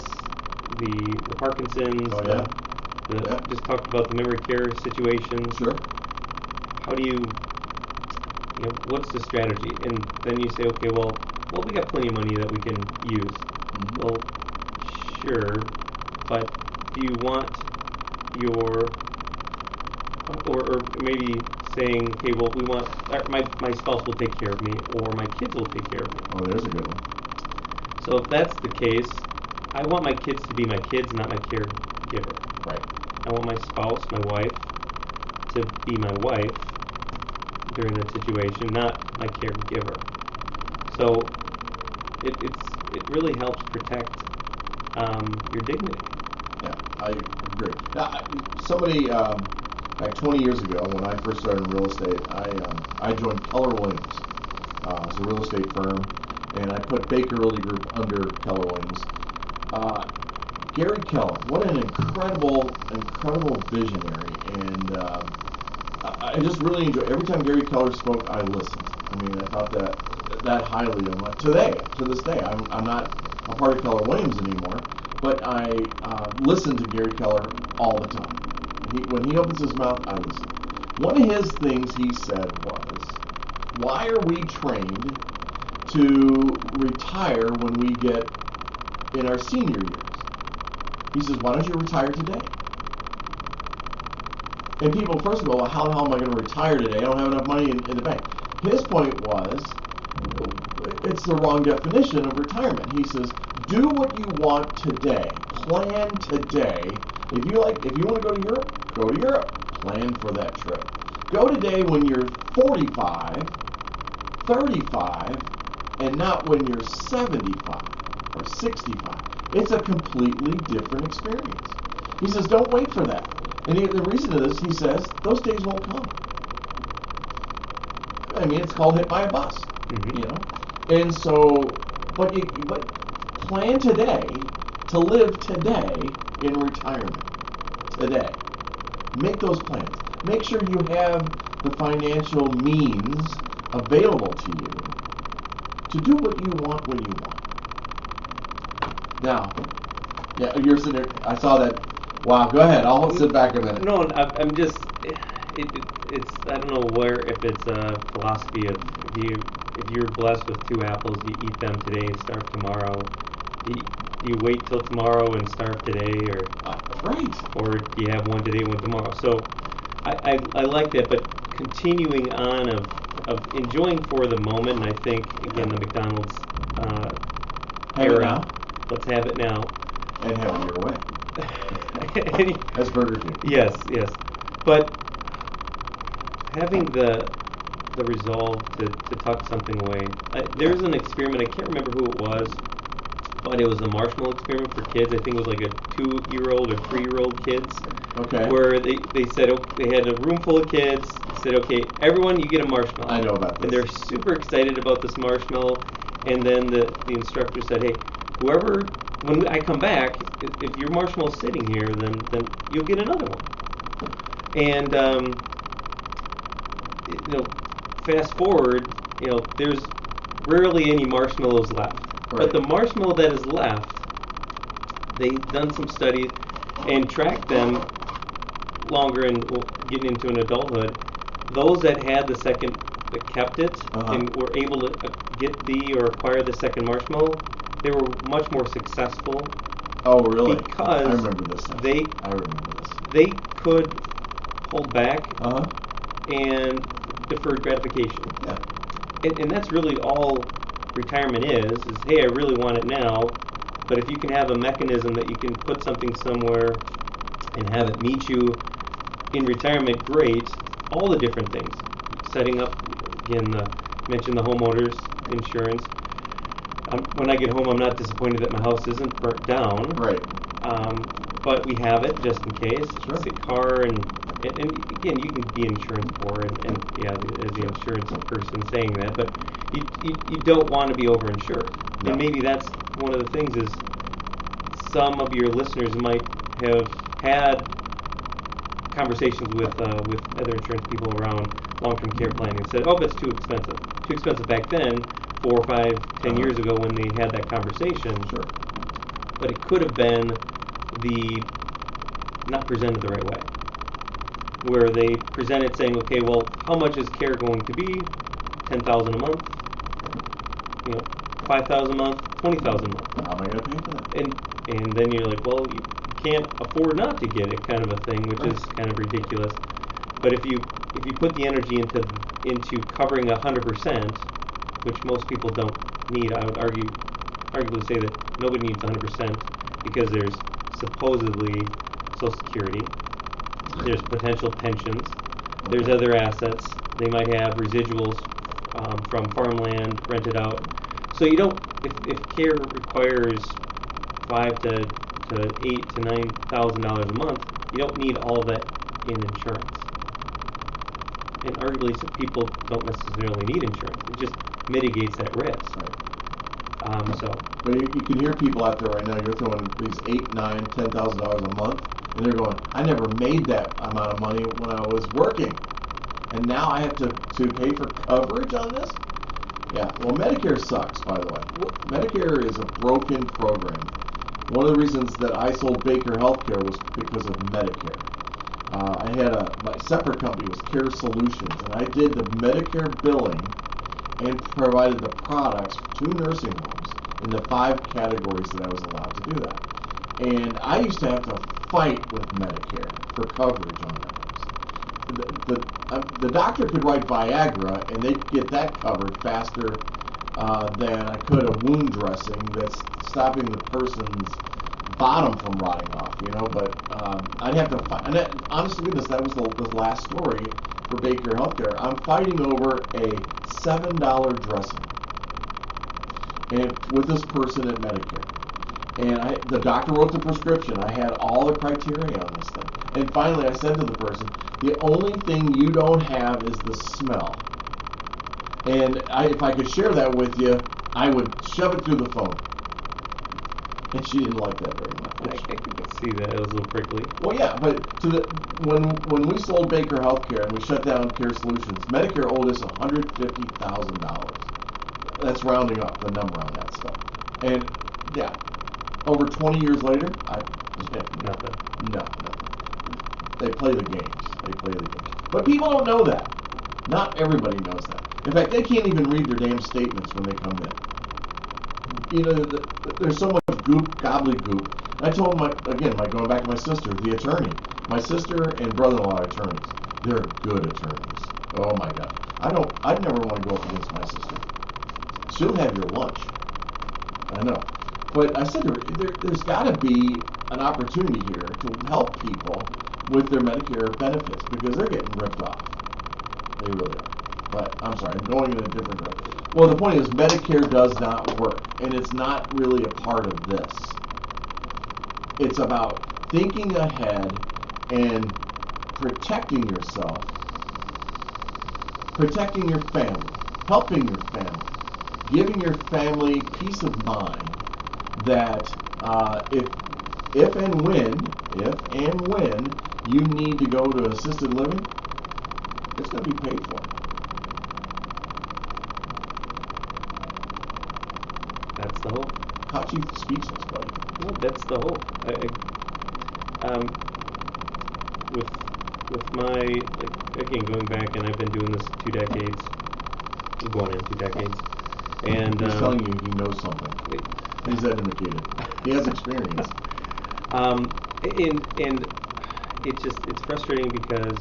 the Parkinson's. Oh, yeah. Just talked about the memory care situation. Sure. How do you what's the strategy? And then you say, okay, well, we got plenty of money that we can use. Mm-hmm. Well, sure, but do you want or maybe saying, okay, well, we want, my spouse will take care of me, or my kids will take care of me. Oh, there's a good one. So if that's the case, I want my kids to be my kids, not my caregiver. Right. I want my spouse, my wife, to be my wife during that situation, not my caregiver. So it really helps protect your dignity. Yeah, I agree. Now, somebody, like 20 years ago, when I first started in real estate, I joined Keller Williams. It's a real estate firm, and I put Baker Realty Group under Keller Williams. Gary Keller, what an incredible visionary, and I just really enjoy. Every time Gary Keller spoke, I listened. I mean, I thought that highly of him. To this day, I'm not a part of Keller Williams anymore, but I listen to Gary Keller all the time. When he opens his mouth, I listen. One of his things he said was, why are we trained to retire when we get in our senior years? He says, why don't you retire today? And people, first of all, how the hell am I going to retire today? I don't have enough money in the bank. His point was, it's the wrong definition of retirement. He says, do what you want today. Plan today. If you want to go to Europe, go to Europe. Plan for that trip. Go today when you're 45, 35, and not when you're 75 or 65. It's a completely different experience. He says, don't wait for that. And the reason to this, he says, those days won't come. I mean, it's called hit by a bus, And so, but plan today to live today in retirement. Today. Make those plans. Make sure you have the financial means available to you to do what you want when you want. Now, yeah, you're sitting there. I saw that. Wow, go ahead. I'll sit back a minute. No, I'm just. It's. I don't know if it's a philosophy of if you're blessed with 2 apples, you eat them today and starve tomorrow. Do you wait till tomorrow and starve today, or right? Or do you have one today, one tomorrow? So, I like that, but continuing on of enjoying for the moment. And I think again the McDonald's era. Let's have it now. And have it your way. That's Burger King. Yes. But having the resolve to tuck something away. There's an experiment, I can't remember who it was, but it was a marshmallow experiment for kids. I think it was like a 2-year-old or 3-year-old kids. Okay. Where they said, okay, they had a room full of kids, said, okay, everyone, you get a marshmallow. I know about this. And they're super excited about this marshmallow. And then the instructor said, hey, whoever, when I come back, if your marshmallow's sitting here, then you'll get another one. And, fast forward, there's rarely any marshmallows left. Right. But the marshmallow that is left, they've done some studies and tracked them longer and getting into an adulthood. Those that had the second, that kept it and were able to get or acquire the second marshmallow, they were much more successful. Oh, really? Because I remember this. I remember this. They could hold back Uh-huh. and deferred gratification. Yeah. And that's really all retirement is, hey, I really want it now, but if you can have a mechanism that you can put something somewhere and have it meet you in retirement, great. All the different things. Setting up, again, mention the homeowners insurance. When I get home, I'm not disappointed that my house isn't burnt down. Right. But we have it just in case. Sure. It's a car, and again, you can be insurance poor, and yeah, as the insurance person saying that, but you don't want to be overinsured. No. And maybe that's one of the things is some of your listeners might have had conversations with other insurance people around long-term care planning and said, oh, that's too expensive. Too expensive back then, 4, 5, 10 years ago when they had that conversation. Sure. But it could have been not presented the right way. Where they presented saying, okay, well, how much is care going to be? $10,000 a month, $5,000 a month, $20,000 a month. How am I going to pay for that? And then you're like, well, you can't afford not to get it, kind of a thing, which is kind of ridiculous. But if you put the energy into covering 100%, which most people don't need, I would arguably say that nobody needs 100% because there's supposedly Social Security, there's potential pensions, there's other assets. They might have residuals from farmland rented out. So you don't, if care requires $5,000 to $8,000 to $9,000 a month, you don't need all of that in insurance. And arguably, some people don't necessarily need insurance. It just mitigates that risk. Right. But you can hear people out there right now. You're throwing these $8,000, $9,000, $10,000 a month, and they're going, "I never made that amount of money when I was working, and now I have to pay for coverage on this." Yeah. Well, Medicare sucks, by the way. Medicare is a broken program. One of the reasons that I sold Baker Healthcare was because of Medicare. I had my separate company was Care Solutions, and I did the Medicare billing and provided the products to nursing homes in the 5 categories that I was allowed to do that. And I used to have to fight with Medicare for coverage on those. The doctor could write Viagra, and they'd get that covered faster than I could a wound dressing that's stopping the person's bottom from rotting off, but I'd have to fight. And honest to goodness, that was the last story for Baker Healthcare. I'm fighting over a $7 dressing and with this person at Medicare. And the doctor wrote the prescription. I had all the criteria on this thing. And finally I said to the person, the only thing you don't have is the smell. And if I could share that with you, I would shove it through the phone. And she didn't like that very much. I could see that. It was a little prickly. Well, yeah, but when we sold Baker Healthcare and we shut down Care Solutions, Medicare owed us $150,000. That's rounding up the number on that stuff. And yeah, over 20 years later, Nothing. No. They play the games. But people don't know that. Not everybody knows that. In fact, they can't even read their damn statements when they come in. There's so much gobbledygook. I told going back to my sister, the attorney. My sister and brother-in-law are attorneys. They're good attorneys. Oh my God. I'd never want to go up against my sister. She'll have your lunch. I know. But I said to her, there's got to be an opportunity here to help people with their Medicare benefits because they're getting ripped off. They really are. But I'm sorry, I'm going in a different direction. Well, the point is Medicare does not work, and it's not really a part of this. It's about thinking ahead and protecting yourself, protecting your family, helping your family, giving your family peace of mind that if and when you need to go to assisted living, it's going to be paid for. That's the hope. Caught you speechless, buddy. Well, that's the hope. With my, like, again, going back, and I've been doing this 2 decades, going in 2 decades, and He's telling you he knows something. He's educated. He has experience. And it's frustrating because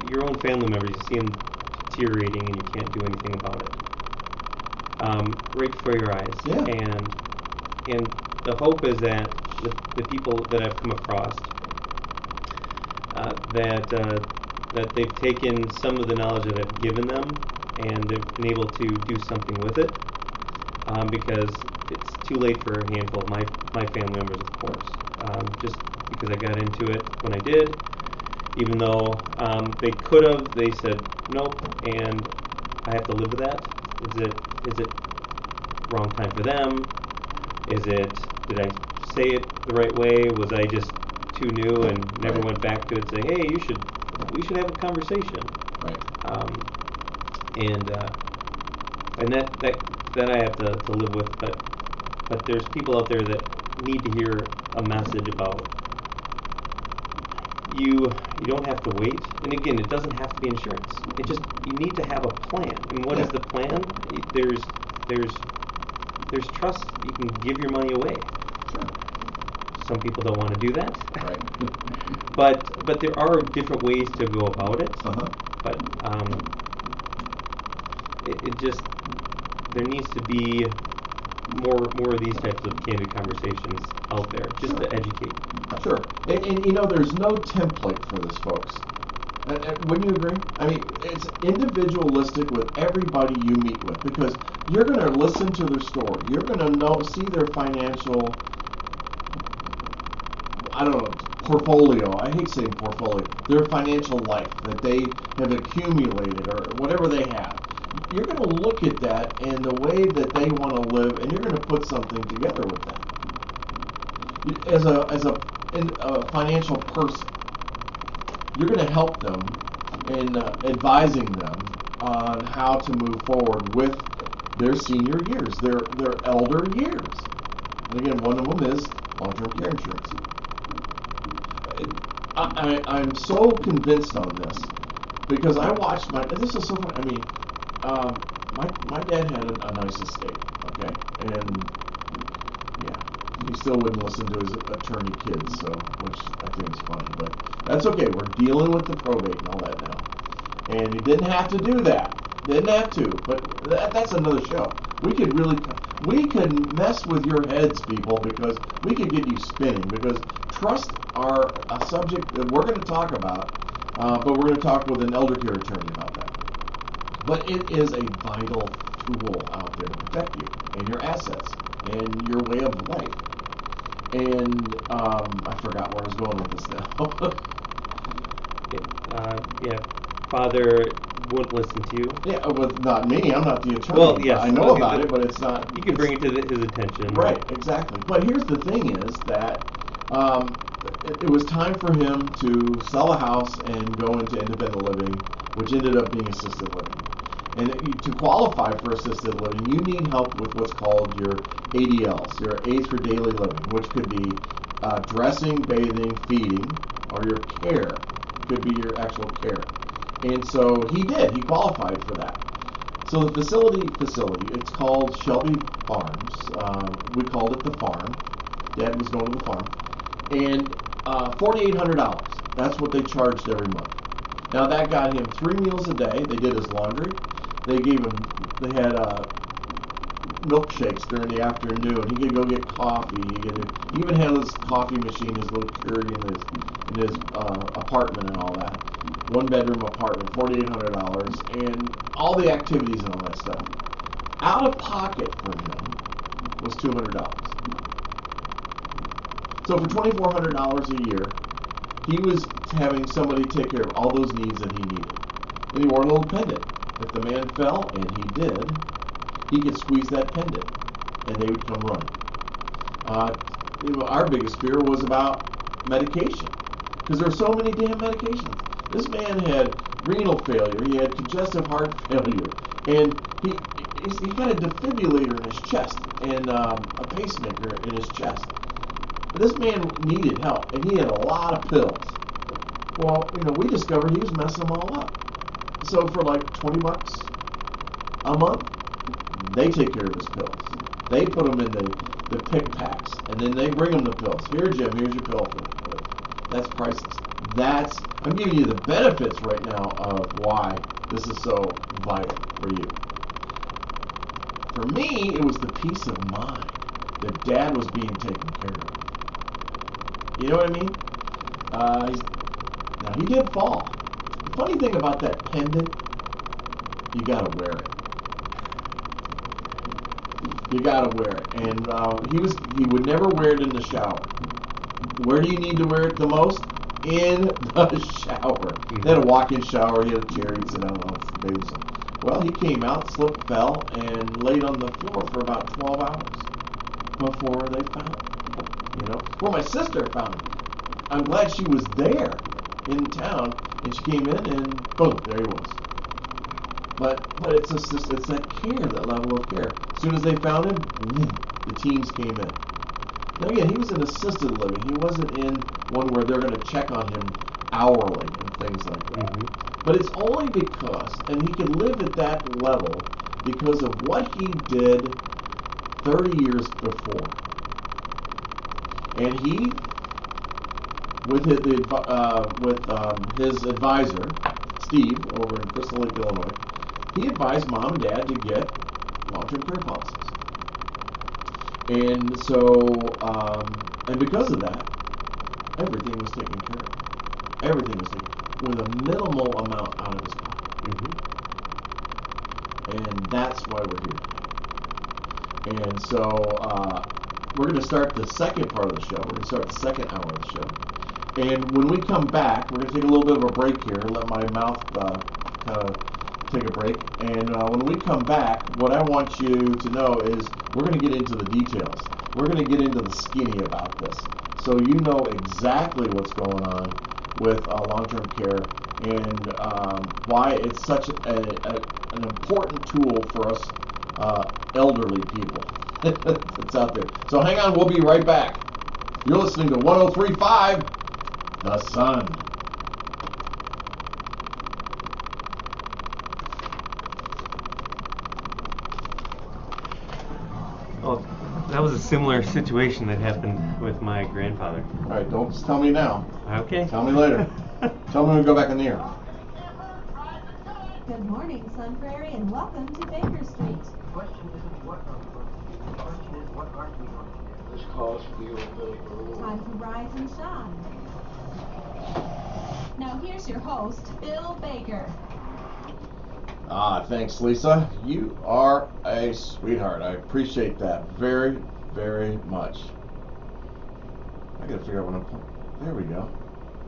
your own family members, you see them deteriorating and you can't do anything about it. Right before your eyes. Yeah. And the hope is that the people that I've come across, that they've taken some of the knowledge that I've given them and they've been able to do something with it, because it's too late for a handful of my family members, of course, just because I got into it when I did, even though they could have, they said nope, and I have to live with that. Is it wrong time for them? Did I say it the right way? Was I just too new and never went back to it and say, hey, we should have a conversation. Right. And that I have to live with, but there's people out there that need to hear a message about you don't have to wait. And again, it doesn't have to be insurance. You need to have a plan. And what is the plan? There's trust. You can give your money away. Sure. Some people don't want to do that. Right. But there are different ways to go about it. Uh-huh. But there needs to be more of these types of candid conversations out there, just to educate. Sure. And there's no template for this, folks. Wouldn't you agree? I mean, it's individualistic with everybody you meet with, because you're going to listen to their story. You're going to see their financial, portfolio. I hate saying portfolio. Their financial life that they have accumulated or whatever they have. You're going to look at that and the way that they want to live, and you're going to put something together with them. As a financial person, you're going to help them in advising them on how to move forward with their senior years, their elder years. And again, one of them is long-term care insurance. I'm so convinced on this because I watched this is so funny. I mean, my dad had a nice estate, okay, and yeah, he still wouldn't listen to his attorney kids, so which I think is funny, but that's okay. We're dealing with the probate and all that now, and he didn't have to do that. Didn't have to, but that's another show. We could mess with your heads, people, because we could get you spinning. Because trusts are a subject that we're going to talk about, but we're going to talk with an eldercare attorney about that. But it is a vital tool out there to protect you and your assets and your way of life. And I forgot where I was going with this now. Father wouldn't listen to you. Yeah, with not me. I'm not the attorney. Well, yes, I know about it, but it's not. You can bring it to his attention. Right, exactly. But here's the thing: is that it was time for him to sell a house and go into independent living, which ended up being assisted living. And to qualify for assisted living, you need help with what's called your ADLs, your aids for daily living, which could be dressing, bathing, feeding, or your care. Could be your actual care. And so he did. He qualified for that. So the facility, it's called Shelby Farms. We called it the farm. Dad was going to the farm. And $4,800. That's what they charged every month. Now that got him 3 meals a day. They did his laundry. They had milkshakes during the afternoon. He could go get coffee. He even had his coffee machine, his little Keurig in his apartment and all that. one-bedroom apartment, $4,800, and all the activities and all that stuff. Out of pocket for him was $200. So for $2,400 a year, he was having somebody take care of all those needs that he needed. And he wore a little pendant. If the man fell, and he did, he could squeeze that pendant, and they would come running. Our biggest fear was about medication, because there are so many damn medications. This man had renal failure, he had congestive heart failure, and he got a defibrillator in his chest and a pacemaker in his chest. This man needed help, and he had a lot of pills. Well, we discovered he was messing them all up. So for like $20 a month, they take care of his pills. They put them in the pick packs, and then they bring him the pills. Here, Jim, here's your pill for it. That's priceless. I'm giving you the benefits right now of why this is so vital for you. For me, it was the peace of mind that Dad was being taken care of. You know what I mean? Now, he did fall. The funny thing about that pendant, you gotta wear it. You gotta wear it. And he would never wear it in the shower. Where do you need to wear it the most? In the shower. They had a walk-in shower, he had a chair, he'd sit down and bathe himself. Well, he came out, slipped, fell, and laid on the floor for about 12 hours before they found him. Where my sister found him. I'm glad she was there in town, and she came in, and boom, there he was. But it's that care, that level of care. As soon as they found him, the teams came in. Now again, he was in assisted living. He wasn't in one where they're going to check on him hourly and things like that. Mm-hmm. But it's only because, and he could live at that level because of what he did 30 years before. And he, with his advisor, Steve, over in Crystal Lake, Illinois, he advised Mom and Dad to get long-term care policies. And so, and because of that, everything was taken care of. Everything was taken with a minimal amount out of his pocket. Mm-hmm. And that's why we're here today. And so, we're going to start the second part of the show. We're going to start the second hour of the show. And when we come back, we're going to take a little bit of a break here and let my mouth kind of take a break. And when we come back, what I want you to know is we're going to get into the details. We're going to get into the skinny about this. So you know exactly what's going on with long-term care and why it's such an important tool for us elderly people. It's out there. So hang on, we'll be right back. You're listening to 103.5 The Sun. Well, that was a similar situation that happened with my grandfather. All right, don't tell me now. Okay. Tell me later. Tell me when we go back in the air. Good morning, Sun Prairie, and welcome to Baker Street. Question isn't what are we going to do. The question is what aren't we going to do. This calls for the old Billy Burrow. Time to rise and shine. Now here's your host, Bill Baker. Thanks, Lisa. You are a sweetheart. I appreciate that very, very much. I gotta figure out what I'm putting. There we go.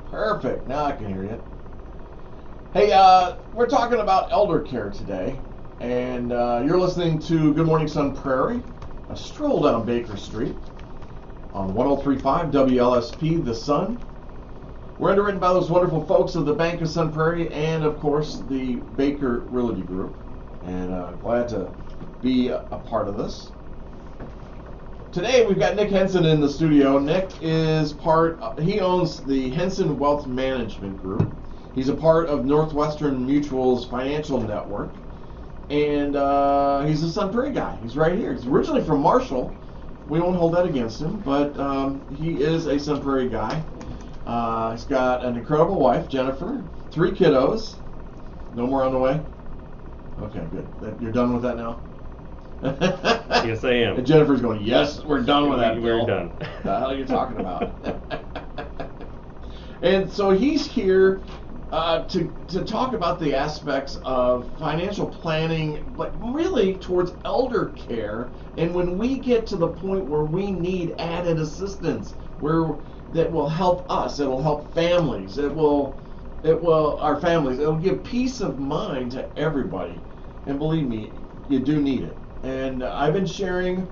Perfect. Now I can hear you. Hey, we're talking about Eldercare today, and you're listening to Good Morning Sun Prairie, a stroll down Baker Street on 103.5 WLSP, The Sun. We're underwritten by those wonderful folks of the Bank of Sun Prairie and, of course, the Baker Realty Group, and glad to be a part of this. Today we've got Nick Hensen in the studio. Nick is he owns the Hensen Wealth Management Group. He's a part of Northwestern Mutual's financial network, and he's a Sun Prairie guy. He's right here. He's originally from Marshall. We won't hold that against him, but he is a Sun Prairie guy. He's got an incredible wife, Jennifer, 3 kiddos. No more on the way? Okay, good. You're done with that now? Yes, I am. And Jennifer's going, yes, we're done with that, Bill. We're done. The hell are you talking about? And so he's here to talk about the aspects of financial planning, but really towards elder care, and when we get to the point where we need added assistance, where that will help us, it will help families, it will our families, it will give peace of mind to everybody, and believe me, you do need it. And I've been sharing.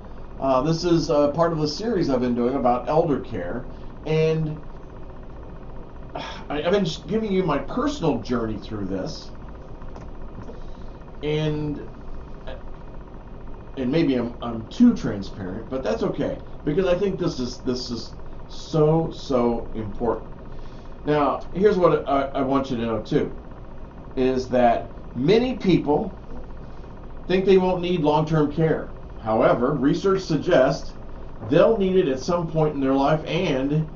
This is part of the series I've been doing about elder care, and I've been giving you my personal journey through this, and maybe I'm too transparent, but that's okay, because I think this is so important. Now, here's what I want you to know too, is that many people think they won't need long-term care. However, research suggests they'll need it at some point in their life, and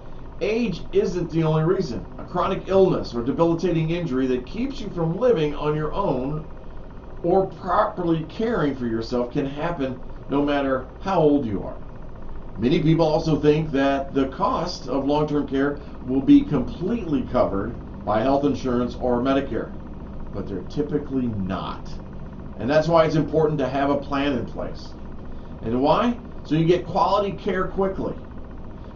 age isn't the only reason. A chronic illness or debilitating injury that keeps you from living on your own or properly caring for yourself can happen no matter how old you are. Many people also think that the cost of long-term care will be completely covered by health insurance or Medicare, but they're typically not. And that's why it's important to have a plan in place. And why? So you get quality care quickly.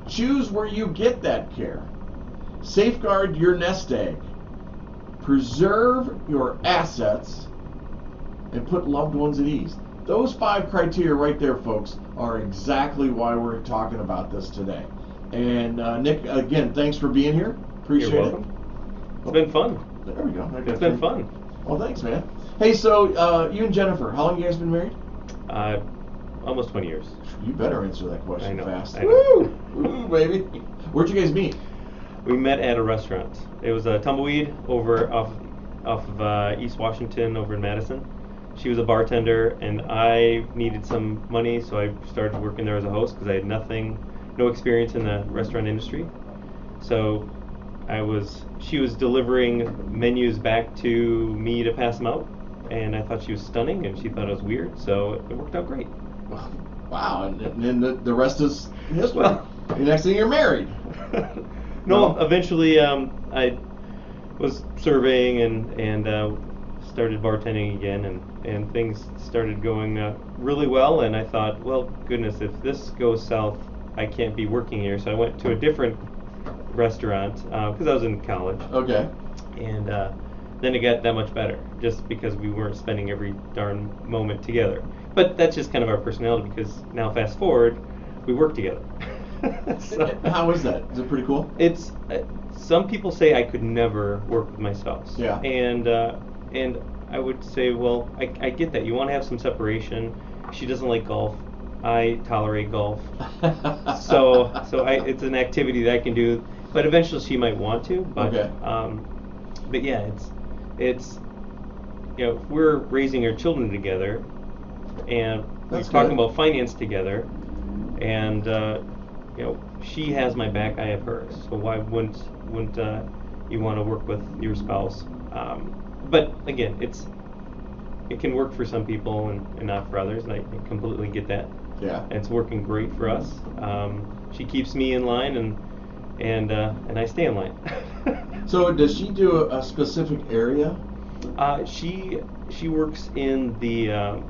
Choose where you get that care. Safeguard your nest egg. Preserve your assets and put loved ones at ease. Those 5 criteria right there, folks, are exactly why we're talking about this today. And Nick, again, thanks for being here. Appreciate You're welcome. it. It's been fun. There we go. It's been fun. Well, thanks, man. Hey, so you and Jennifer, how long you guys been married? Almost 20 years. You better answer that question I know. fast. I know. Woo, baby. Where'd you guys meet? We met at a restaurant. It was a Tumbleweed over off of East Washington over in Madison. She was a bartender, and I needed some money, so I started working there as a host because I had no experience in the restaurant industry. So she was delivering menus back to me to pass them out, and I thought she was stunning, and she thought it was weird, so it worked out great. Wow, and then the rest is history. Well, the next thing you're married. No, eventually I was surveying and started bartending again, and things started going really well, and I thought, well, goodness, if this goes south, I can't be working here. So I went to a different restaurant because I was in college. Okay. And then it got that much better, just because we weren't spending every darn moment together. But that's just kind of our personality, because now fast forward, we work together. So, how is that? Is it pretty cool? It's some people say I could never work with my spouse. Yeah. And I would say, well, I get that. You want to have some separation. She doesn't like golf. I tolerate golf. so it's an activity that I can do. But eventually she might want to. But okay. But yeah, it's if we're raising our children together, and we're talking about finance together, and she has my back, I have hers. So why wouldn't you want to work with your spouse? But again, it can work for some people and not for others, and I completely get that. Yeah. And it's working great for us. She keeps me in line, and I stay in line. So does she do a specific area? She works in the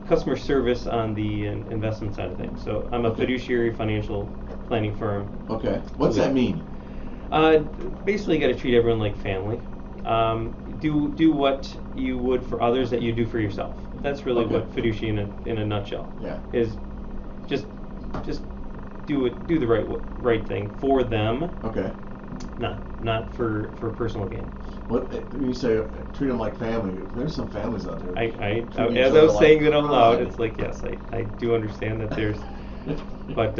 customer service on the investment side of things. So I'm a fiduciary financial planning firm. Okay. What's that mean? Basically, you got to treat everyone like family. Do what you would for others that you do for yourself. That's really what fiduciary in a nutshell. Yeah. Is just do the right thing for them. Okay. Not for personal gain. What when you say treat them like family? There's some families out there. As I was saying that out loud, it's like, yes, I do understand that there's, but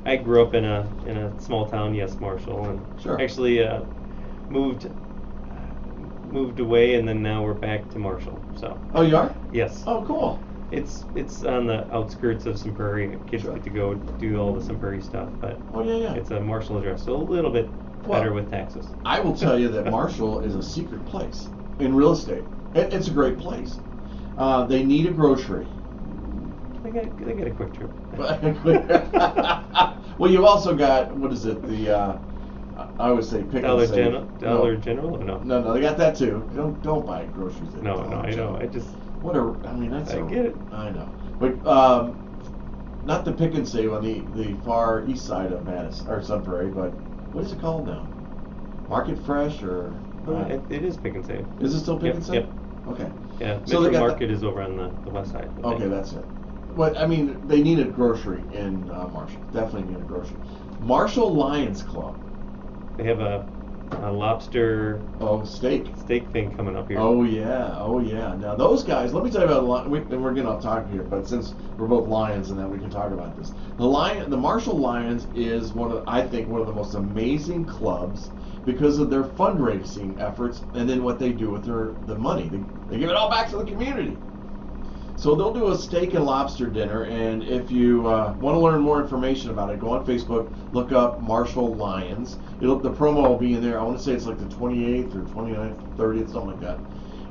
I grew up in a small town, yes, Marshall, and actually moved away, and then now we're back to Marshall. So. Oh, you are? Yes. Oh, cool. It's on the outskirts of some Prairie. Kids get to go do all the some Prairie stuff, but it's a Marshall address, so a little bit better with taxes. I will tell you that Marshall is a secret place in real estate. It's a great place. They need a grocery. They get a quick trip. Well, you've also got, what is it, the I would say pick Dollar and save. Dollar General or no? No, they got that too. Don't buy groceries at No, Dollar I know. General. I just That's I get it. I know, but not the pick and save on the far east side of Madison or Sun Prairie, but what is it called now? Market Fresh or? It is Pick and Save. Is it still Pick Yep, and Save? yep. Okay. Yeah, So they Metro got Market is over on the west side. I Okay, think. that's it. But I mean, they need a grocery in Marshall. Definitely need a grocery. Marshall Lions Club. They have a lobster Oh, steak. thing coming up here. Oh yeah. Now those guys, let me tell you about and we're getting off topic here, but since we're both Lions and that we can talk about this. The Marshall Lions is I think one of the most amazing clubs because of their fundraising efforts and then what they do with the money. They give it all back to the community. So they'll do a steak and lobster dinner, and if you want to learn more information about it, go on Facebook, look up Marshall Lions. The promo will be in there. I want to say it's like the 28th or 29th, 30th, something like that.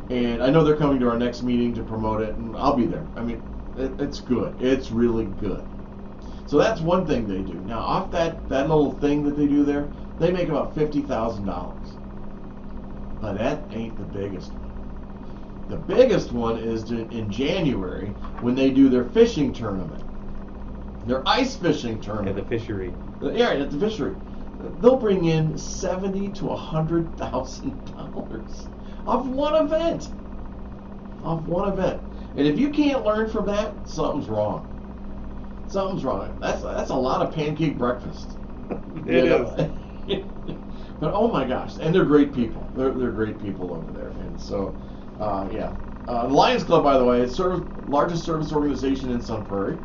And I know they're coming to our next meeting to promote it, and I'll be there. I mean, it's good. It's really good. So that's one thing they do. Now, off that little thing that they do there, they make about $50,000. But that ain't the biggest one. The biggest one is in January when they do their fishing tournament, their ice fishing At tournament. the fishery. Yeah, at the fishery. They'll bring in $70,000 to $100,000 of one event. And if you can't learn from that, something's wrong. That's a lot of pancake breakfast. It is. But oh my gosh, and they're great people. They're great people over there, and so yeah. The Lions Club, by the way, is largest service organization in Sun Prairie.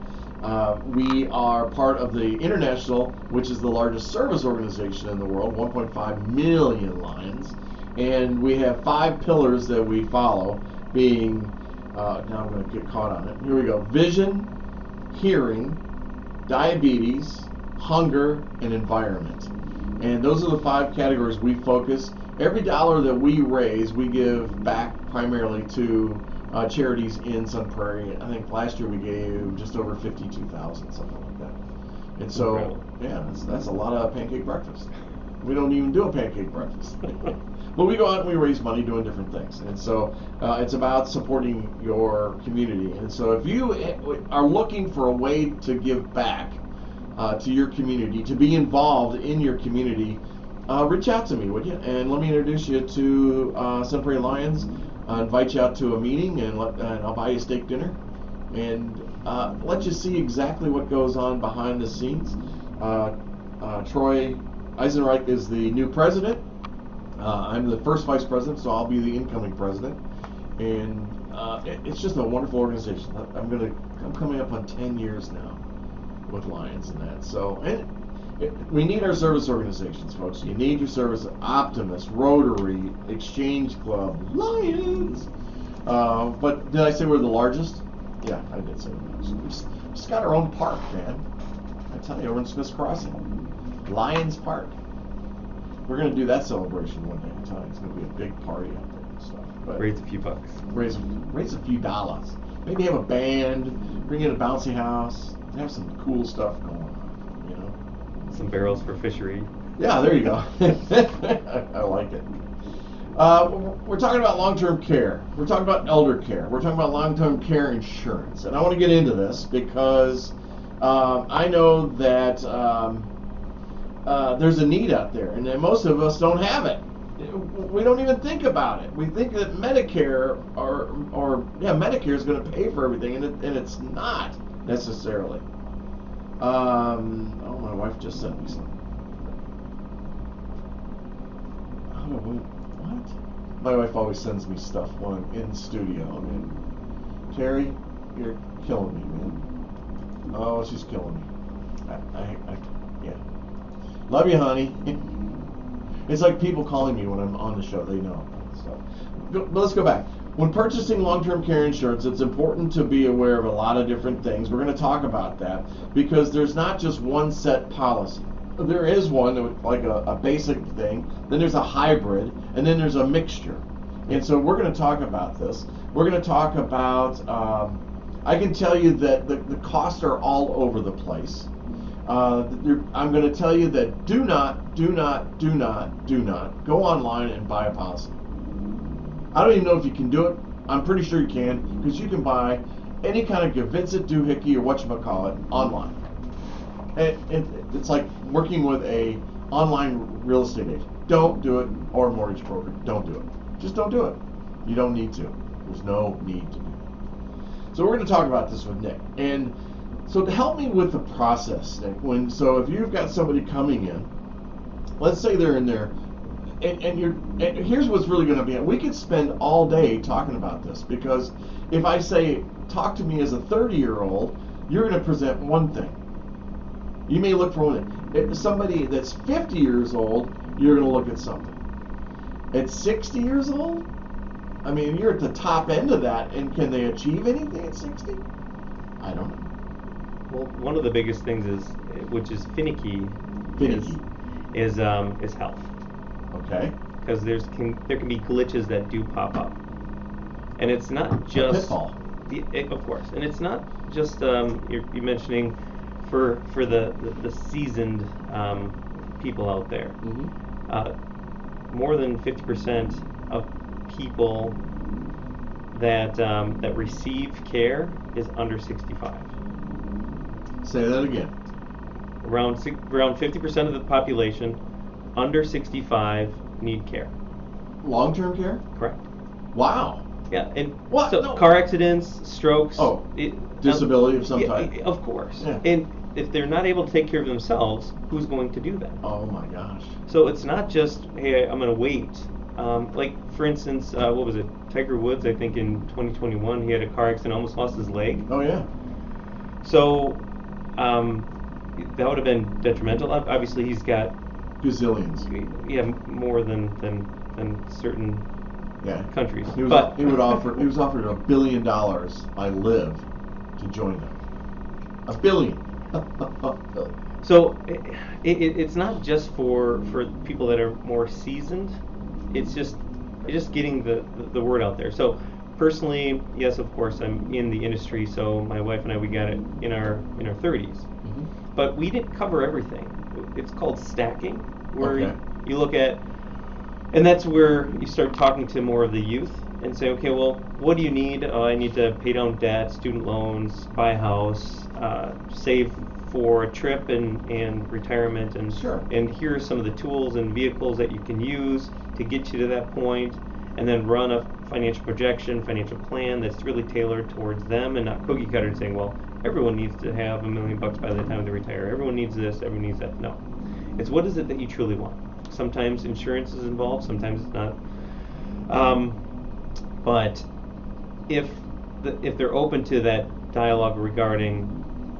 We are part of the International, which is the largest service organization in the world, 1.5 million lions, and we have 5 pillars that we follow, being now I'm going to get caught on it. Here we go: vision, hearing, diabetes, hunger, and environment. And those are the 5 categories we focus. Every dollar that we raise, we give back primarily to charities in Sun Prairie. I think last year we gave just over $52,000, something like that. And so, Incredible. yeah, that's a lot of pancake breakfast. We don't even do a pancake breakfast. But we go out and we raise money doing different things. And so it's about supporting your community. And so if you are looking for a way to give back to your community, to be involved in your community, reach out to me, would you? And let me introduce you to Sun Prairie Lions. Invite you out to a meeting, and I'll buy you a steak dinner, and let you see exactly what goes on behind the scenes. Troy Eisenreich is the new president. I'm the first vice president, so I'll be the incoming president. And it's just a wonderful organization. I'm coming up on 10 years now with Lions and that. So, and we need our service organizations, folks. You need your service. Optimist, Rotary, Exchange Club, Lions. But did I say we're the largest? Yeah, I did say we're the largest. We just got our own park, man. I tell you, over in Smith's Crossing, Lions Park. We're going to do that celebration one day. I tell you, it's going to be a big party out there and stuff. But Raise a few bucks. raise a few dollars. Maybe have a band, bring in a bouncy house, have some cool stuff going on. Some barrels for fishery. Yeah, there you go. I like it. We're talking about long-term care. We're talking about elder care. We're talking about long-term care insurance. And I want to get into this because I know that there's a need out there, and most of us don't have it. We don't even think about it. We think that Medicare Medicare is going to pay for everything, and it's not necessarily. My wife just sent me something. What? My wife always sends me stuff when I'm in studio. I mean, Terry, you're killing me, man. Oh, she's killing me. Yeah. Love you, honey. It's like people calling me when I'm on the show. They know. So, but let's go back. When purchasing long-term care insurance, it's important to be aware of a lot of different things. We're going to talk about that because there's not just one set policy. There is one, like a basic thing, then there's a hybrid, and then there's a mixture. And so we're going to talk about this. We're going to talk about, I can tell you that the costs are all over the place. I'm going to tell you that do not go online and buy a policy. I don't even know if you can do it. I'm pretty sure you can, because you can buy any kind of Vincent doohickey or whatchamacallit online. It's like working with a online real estate agent. Don't do it, or mortgage broker. Don't do it. Just don't do it. You don't need to. There's no need to do it. So we're going to talk about this with Nick. And so to help me with the process, Nick, so if you've got somebody coming in, let's say they're in there, and here's what's really going to be. We could spend all day talking about this, because if I say, talk to me as a 30-year-old, you're going to present one thing. You may look for one. If somebody that's 50 years old, you're going to look at something. At 60 years old, I mean, you're at the top end of that, and can they achieve anything at 60? I don't know. Well, one of the biggest things which is finicky. Is health. Okay. Because there can be glitches that do pop up, and it's not just pitfall. Of course, and it's not just you're mentioning for the seasoned people out there. Mm-hmm. More than 50% of people that receive care is under 65. Say that again. Around 50% of the population under 65 need care. Long-term care? Correct. Wow. Yeah, and what? So No. Car accidents, strokes. Disability of some yeah, type. Of course. Yeah. And if they're not able to take care of themselves, who's going to do that? Oh my gosh. So it's not just, hey, I'm going to wait. Like, for instance, what was it? Tiger Woods, I think in 2021, he had a car accident, almost lost his leg. Oh yeah. So that would have been detrimental. Obviously, he's got gazillions. Yeah, more than certain countries. He was offered $1 billion. I live to join them. $1 billion. So it's not just for people that are more seasoned. It's just getting the word out there. So personally, yes, of course, I'm in the industry. So my wife and I, we got it in our 30s, mm-hmm. but we didn't cover everything. It's called stacking, where okay. you look at, and that's where you start talking to more of the youth and say, okay, well, what do you need? I need to pay down debt, student loans, buy a house, save for a trip and retirement, and sure. And here are some of the tools and vehicles that you can use to get you to that point, and then run a financial projection, financial plan that's really tailored towards them, and not cookie cutter saying, well, everyone needs to have $1 million by the time they retire. Everyone needs this, everyone needs that. No. It's what is it that you truly want. Sometimes insurance is involved, sometimes it's not. But if they're open to that dialogue regarding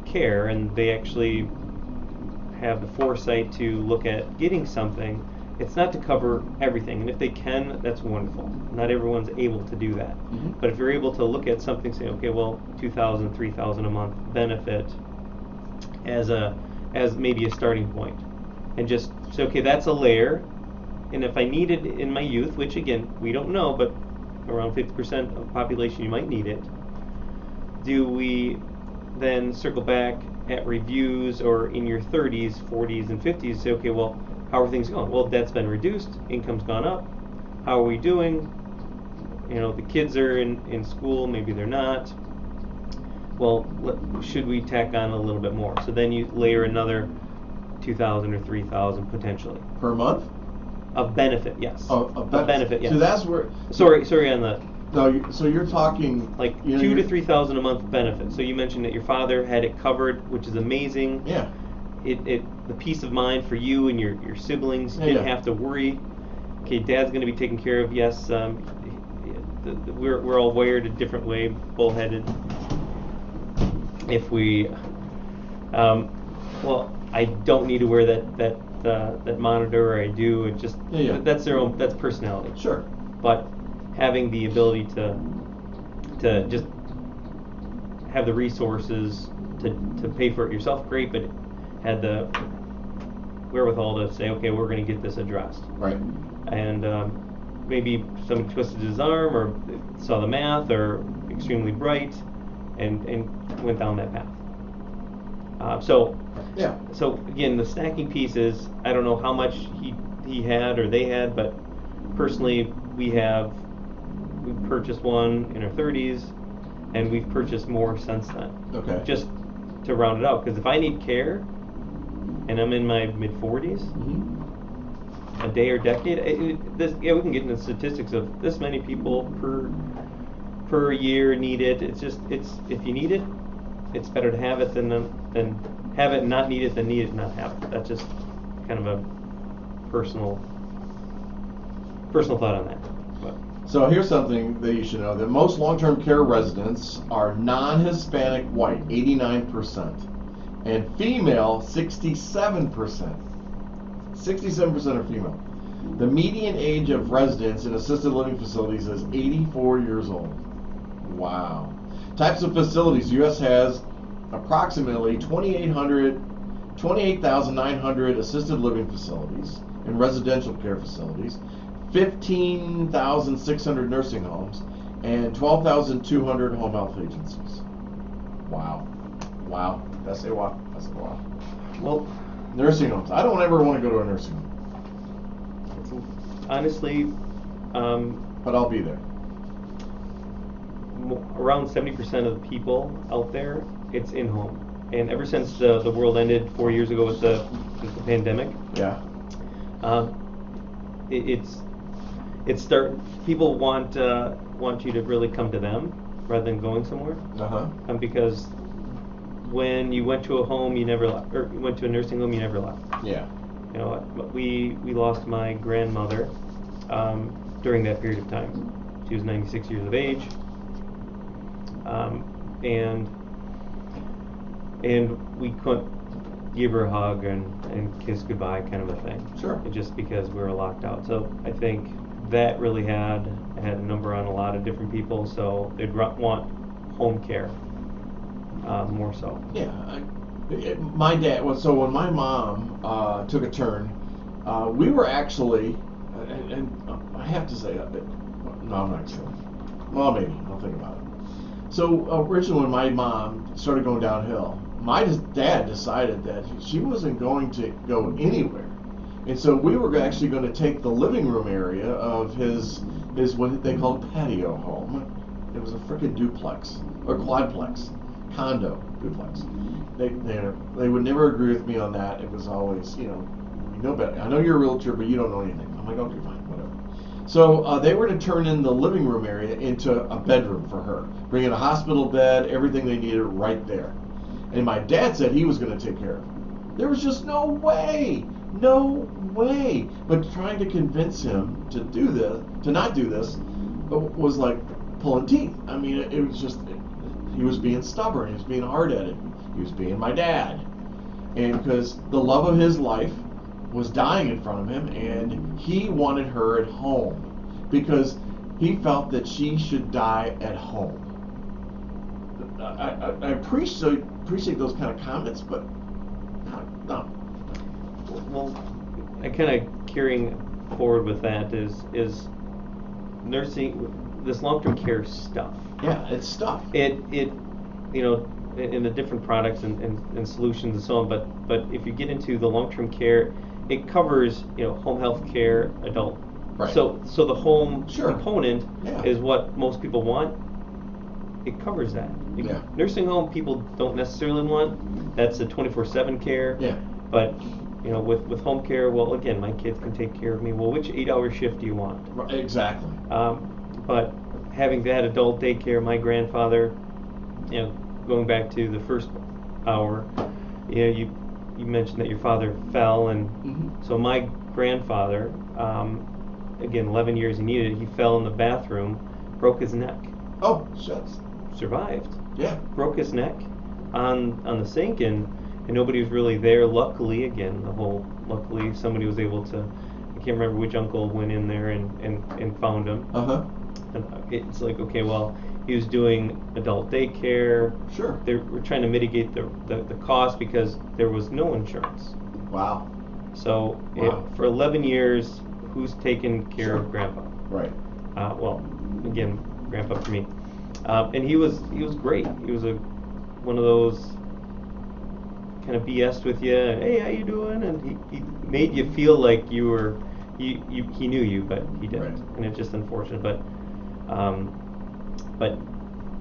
care, and they actually have the foresight to look at getting something, it's not to cover everything. And if they can, that's wonderful. Not everyone's able to do that. Mm-hmm. But if you're able to look at something, say, okay, well, $2,000, $3,000 a month benefit as maybe a starting point, and just say, okay, that's a layer. And if I need it in my youth, which again we don't know, but around 50% of the population you might need it, do we then circle back at reviews or in your 30s, 40s, and 50s, say, okay, well, how are things going? Well, debt's been reduced, income's gone up. How are we doing? You know, the kids are in school, maybe they're not. Well, should we tack on a little bit more? So then you layer another $2,000 or $3,000 potentially per month. Of benefit, yes. A benefit, yes. So that's where. Sorry on the. No, so you're talking like $2,000 to $3,000 a month benefit. So you mentioned that your father had it covered, which is amazing. Yeah. The peace of mind for you and your siblings, didn't have to worry. Okay, Dad's going to be taken care of. Yes, we're all wired a different way, bullheaded. If we, well, I don't need to wear that monitor, or I do. It just that's their own. That's personality. Sure. But having the ability to just have the resources to pay for it yourself, great. But had the wherewithal to say, okay, we're going to get this addressed. Right. And maybe somebody twisted his arm, or saw the math, or extremely bright, and went down that path. So Yeah. So again, the snacking piece is, I don't know how much he had or they had, but personally we purchased one in our 30s, and we've purchased more since then. Okay. Just to round it out, because if I need care, and I'm in my mid 40s, a day or decade, we can get into statistics of this many people per year need it. It's if you need it, it's better to have it than have it and not need it than need it and not have it. That's just kind of a personal thought on that. But. So here's something that you should know, that most long-term care residents are non-Hispanic white, 89%, and female, 67%. 67% are female. The median age of residents in assisted living facilities is 84 years old. Wow. Types of facilities. U.S. has approximately 28,900 assisted living facilities and residential care facilities, 15,600 nursing homes, and 12,200 home health agencies. Wow. Wow. That's a wow. That's a wow. Well, nursing homes. I don't ever want to go to a nursing home. Honestly, but I'll be there. Around 70% of the people out there, it's in-home. And ever since the world ended 4 years ago with the pandemic, yeah, people want you to really come to them rather than going somewhere. Because when you went to a home, you never left, or you went to a nursing home, you never left. Yeah. You know, we lost my grandmother during that period of time. She was 96 years of age, and we couldn't give her a hug and kiss goodbye, kind of a thing. Sure. Just because we were locked out. So I think that really had a number on a lot of different people. So they'd want home care more so. Yeah. My dad. So when my mom took a turn, we were actually, and I have to say, no, I'm not sure. Well, maybe I'll think about it. So originally, when my mom started going downhill, my dad decided that she wasn't going to go anywhere, and so we were actually going to take the living room area of his what they called patio home. It was a frickin' duplex or quadplex, condo duplex. They would never agree with me on that. It was always, you know better. I know you're a realtor, but you don't know anything. I'm like, okay, fine, whatever. So they were to turn in the living room area into a bedroom for her, bring in a hospital bed, everything they needed right there. And my dad said he was going to take care of it. There was just no way. But trying to convince him to do this, to not do this, was like pulling teeth. I mean, it was just, he was being stubborn. He was being hard-headed. He was being my dad. And because the love of his life was dying in front of him, and he wanted her at home because he felt that she should die at home. I appreciate those kind of comments, but no. Well, I kind of carrying forward with that is nursing, this long-term care stuff. Yeah, it's stuff. It you know, in the different products and solutions and so on, but if you get into the long-term care, it covers, you know, home health care, adult. Right. So the home Sure. component is what most people want. It covers that. Yeah. Nursing home people don't necessarily want. That's a 24/7 care. Yeah. But you know, with home care, well, again, my kids can take care of me. Well, which 8-hour shift do you want? Exactly. But having that adult daycare, my grandfather, you know, going back to the first hour, you know, you mentioned that your father fell, and so my grandfather, again, 11 years he needed it, he fell in the bathroom, broke his neck. Oh, shucks. Survived. Yeah. Broke his neck on the sink, and nobody was really there. Luckily somebody was able to, I can't remember which uncle went in there and found him. And it's like, okay, well, he was doing adult daycare. Sure. They were trying to mitigate the cost because there was no insurance. Wow. So for 11 years, who's taken care of Grandpa? Right. Well, again, Grandpa for me. And he was great. He was one of those kind of BS'd with you. Hey, how you doing? And he made you feel like you were, he knew you, but he didn't. Right. And it's just unfortunate. But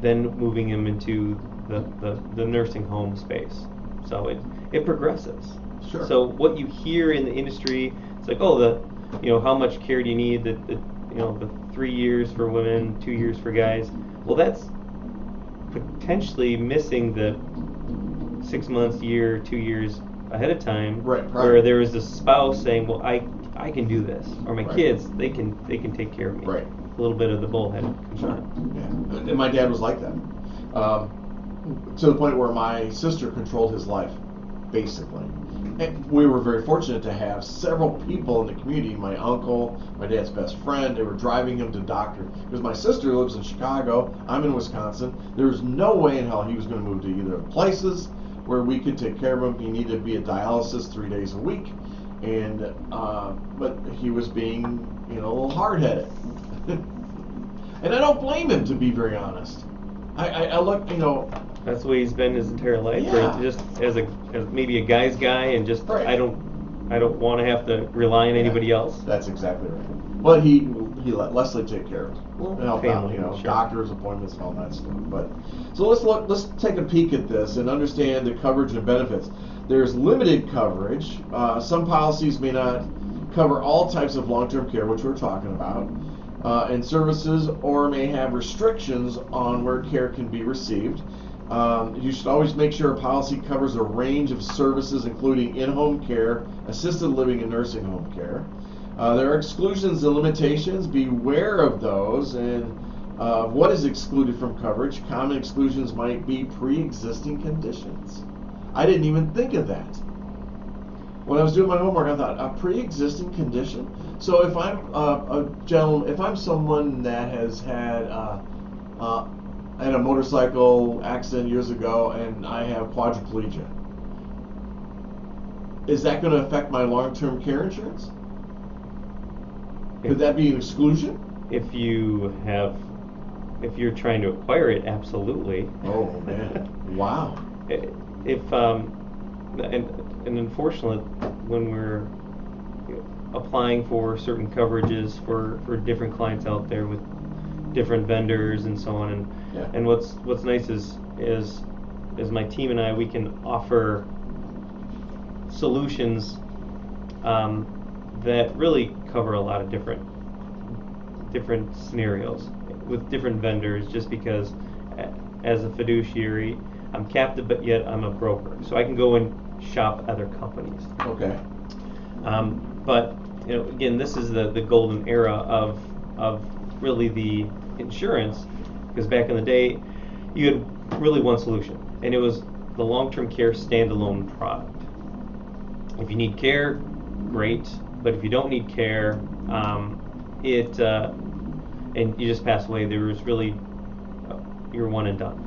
then moving him into the nursing home space, so it progresses. Sure. So what you hear in the industry, it's like, oh, how much care do you need? The 3 years for women, 2 years for guys. Well, that's potentially missing the 6 months, year, 2 years ahead of time, Right, where there is a spouse saying, well, I can do this, or my Right. kids, they can take care of me. Right. A little bit of the bullhead comes Sure. on. Yeah. And my dad was like that. To the point where my sister controlled his life, basically. And we were very fortunate to have several people in the community. My uncle, my dad's best friend, they were driving him to doctor. Because my sister lives in Chicago, I'm in Wisconsin. There was no way in hell he was going to move to either places where we could take care of him. He needed to be at dialysis 3 days a week. And but he was being, a little hard-headed. And I don't blame him, to be very honest. I look, That's the way he's been his entire life, Yeah. or just as maybe a guy's guy, and just Right. I don't want to have to rely on anybody else. That's exactly right. But he let Leslie take care of it. Well, And help out, family, sure. doctor's appointments and all that stuff. But so let's take a peek at this and understand the coverage and benefits. There's limited coverage. Some policies may not cover all types of long-term care, which we're talking about, and services, or may have restrictions on where care can be received. You should always make sure a policy covers a range of services, including in-home care, assisted living, and nursing home care. There are exclusions and limitations. Beware of those and what is excluded from coverage. Common exclusions might be pre-existing conditions. I didn't even think of that. When I was doing my homework, I thought, a pre-existing condition? So if I'm if I'm someone that has had a motorcycle accident years ago and I have quadriplegia, is that going to affect my long-term care insurance? Could that be an exclusion? If you're trying to acquire it, absolutely. Oh man! Wow. If and unfortunately, when we're applying for certain coverages for different clients out there with different vendors and so on, and what's nice is my team and I, we can offer solutions that really cover a lot of different scenarios with different vendors, just because as a fiduciary I'm captive, but yet I'm a broker, so I can go and shop other companies. Okay. But again, this is the golden era of really the insurance, because back in the day you had really one solution, and it was the long-term care standalone product. If you need care, great, but if you don't need care, and you just pass away, there was really you're one and done.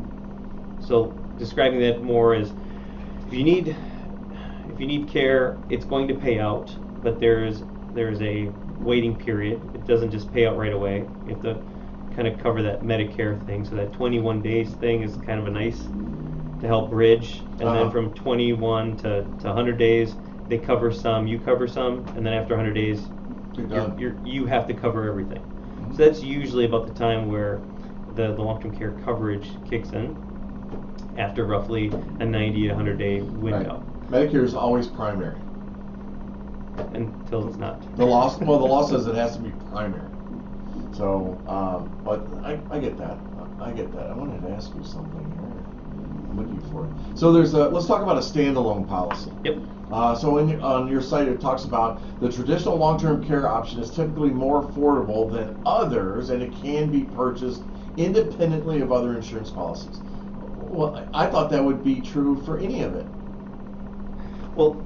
So describing that more is, if you need care, it's going to pay out, but there's a waiting period. It doesn't just pay out right away. You have to kind of cover that Medicare thing. So that 21 days thing is kind of a nice to help bridge, and then from 21 to 100 days, they cover some, you cover some, and then after 100 days, you have to cover everything. So that's usually about the time where the long-term care coverage kicks in, after roughly a 90 to 100 day window. Right. Medicare is always primary. Until it's not. The law says it has to be primary. So, but I get that. I wanted to ask you something here. I'm looking for it. So let's talk about a standalone policy. Yep. So on your site it talks about the traditional long-term care option is typically more affordable than others, and it can be purchased independently of other insurance policies. Well, I thought that would be true for any of it. Well,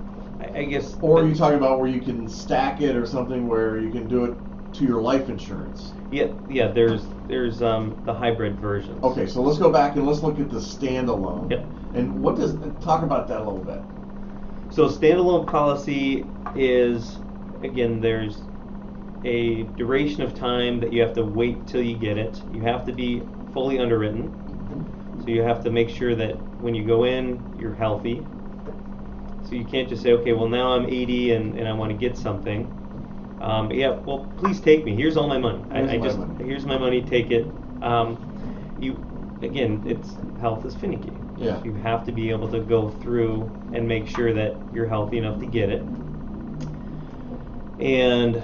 I guess. Or are you talking about where you can stack it or something where you can do it to your life insurance? Yeah. There's the hybrid versions. Okay, so let's go back and let's look at the standalone. Yep. And talk about that a little bit. So standalone policy is, again, there's a duration of time that you have to wait till you get it. You have to be fully underwritten. So you have to make sure that when you go in, you're healthy. So you can't just say, okay, well now I'm 80 and I want to get something. Yeah, well please take me. Here's all my money. Here's my money. Take it. Health is finicky. Yeah. You have to be able to go through and make sure that you're healthy enough to get it. And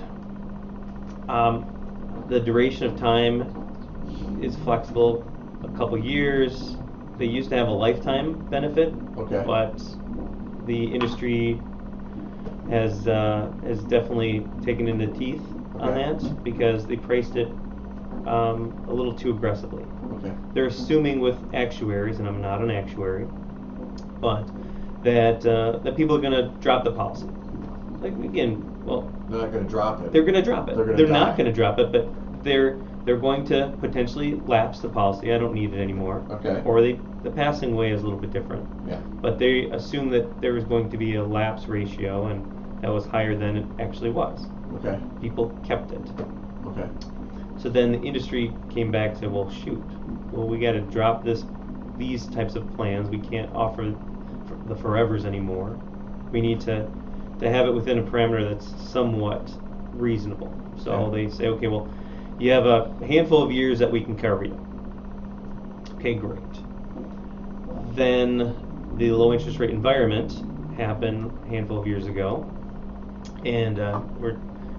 the duration of time is flexible. A couple years. They used to have a lifetime benefit, Okay. but the industry has definitely taken in the teeth on Okay. that because they priced it a little too aggressively. Okay. They're assuming with actuaries, and I'm not an actuary, but that people are going to drop the policy. Like again, well, They're not going to drop it. they're going to drop it. They're gonna They're die. not going to drop it, but they're going to potentially lapse the policy. I don't need it anymore. Okay. Or the passing away is a little bit different. Yeah. But they assume that there was going to be a lapse ratio, and that was higher than it actually was. Okay. People kept it. Okay. So then the industry came back and said, well, shoot. Well, we got to drop these types of plans. We can't offer the forevers anymore. We need to have it within a parameter that's somewhat reasonable. So Okay. they say, okay, well, you have a handful of years that we can cover you. Okay, great. Then the low interest rate environment happened a handful of years ago, and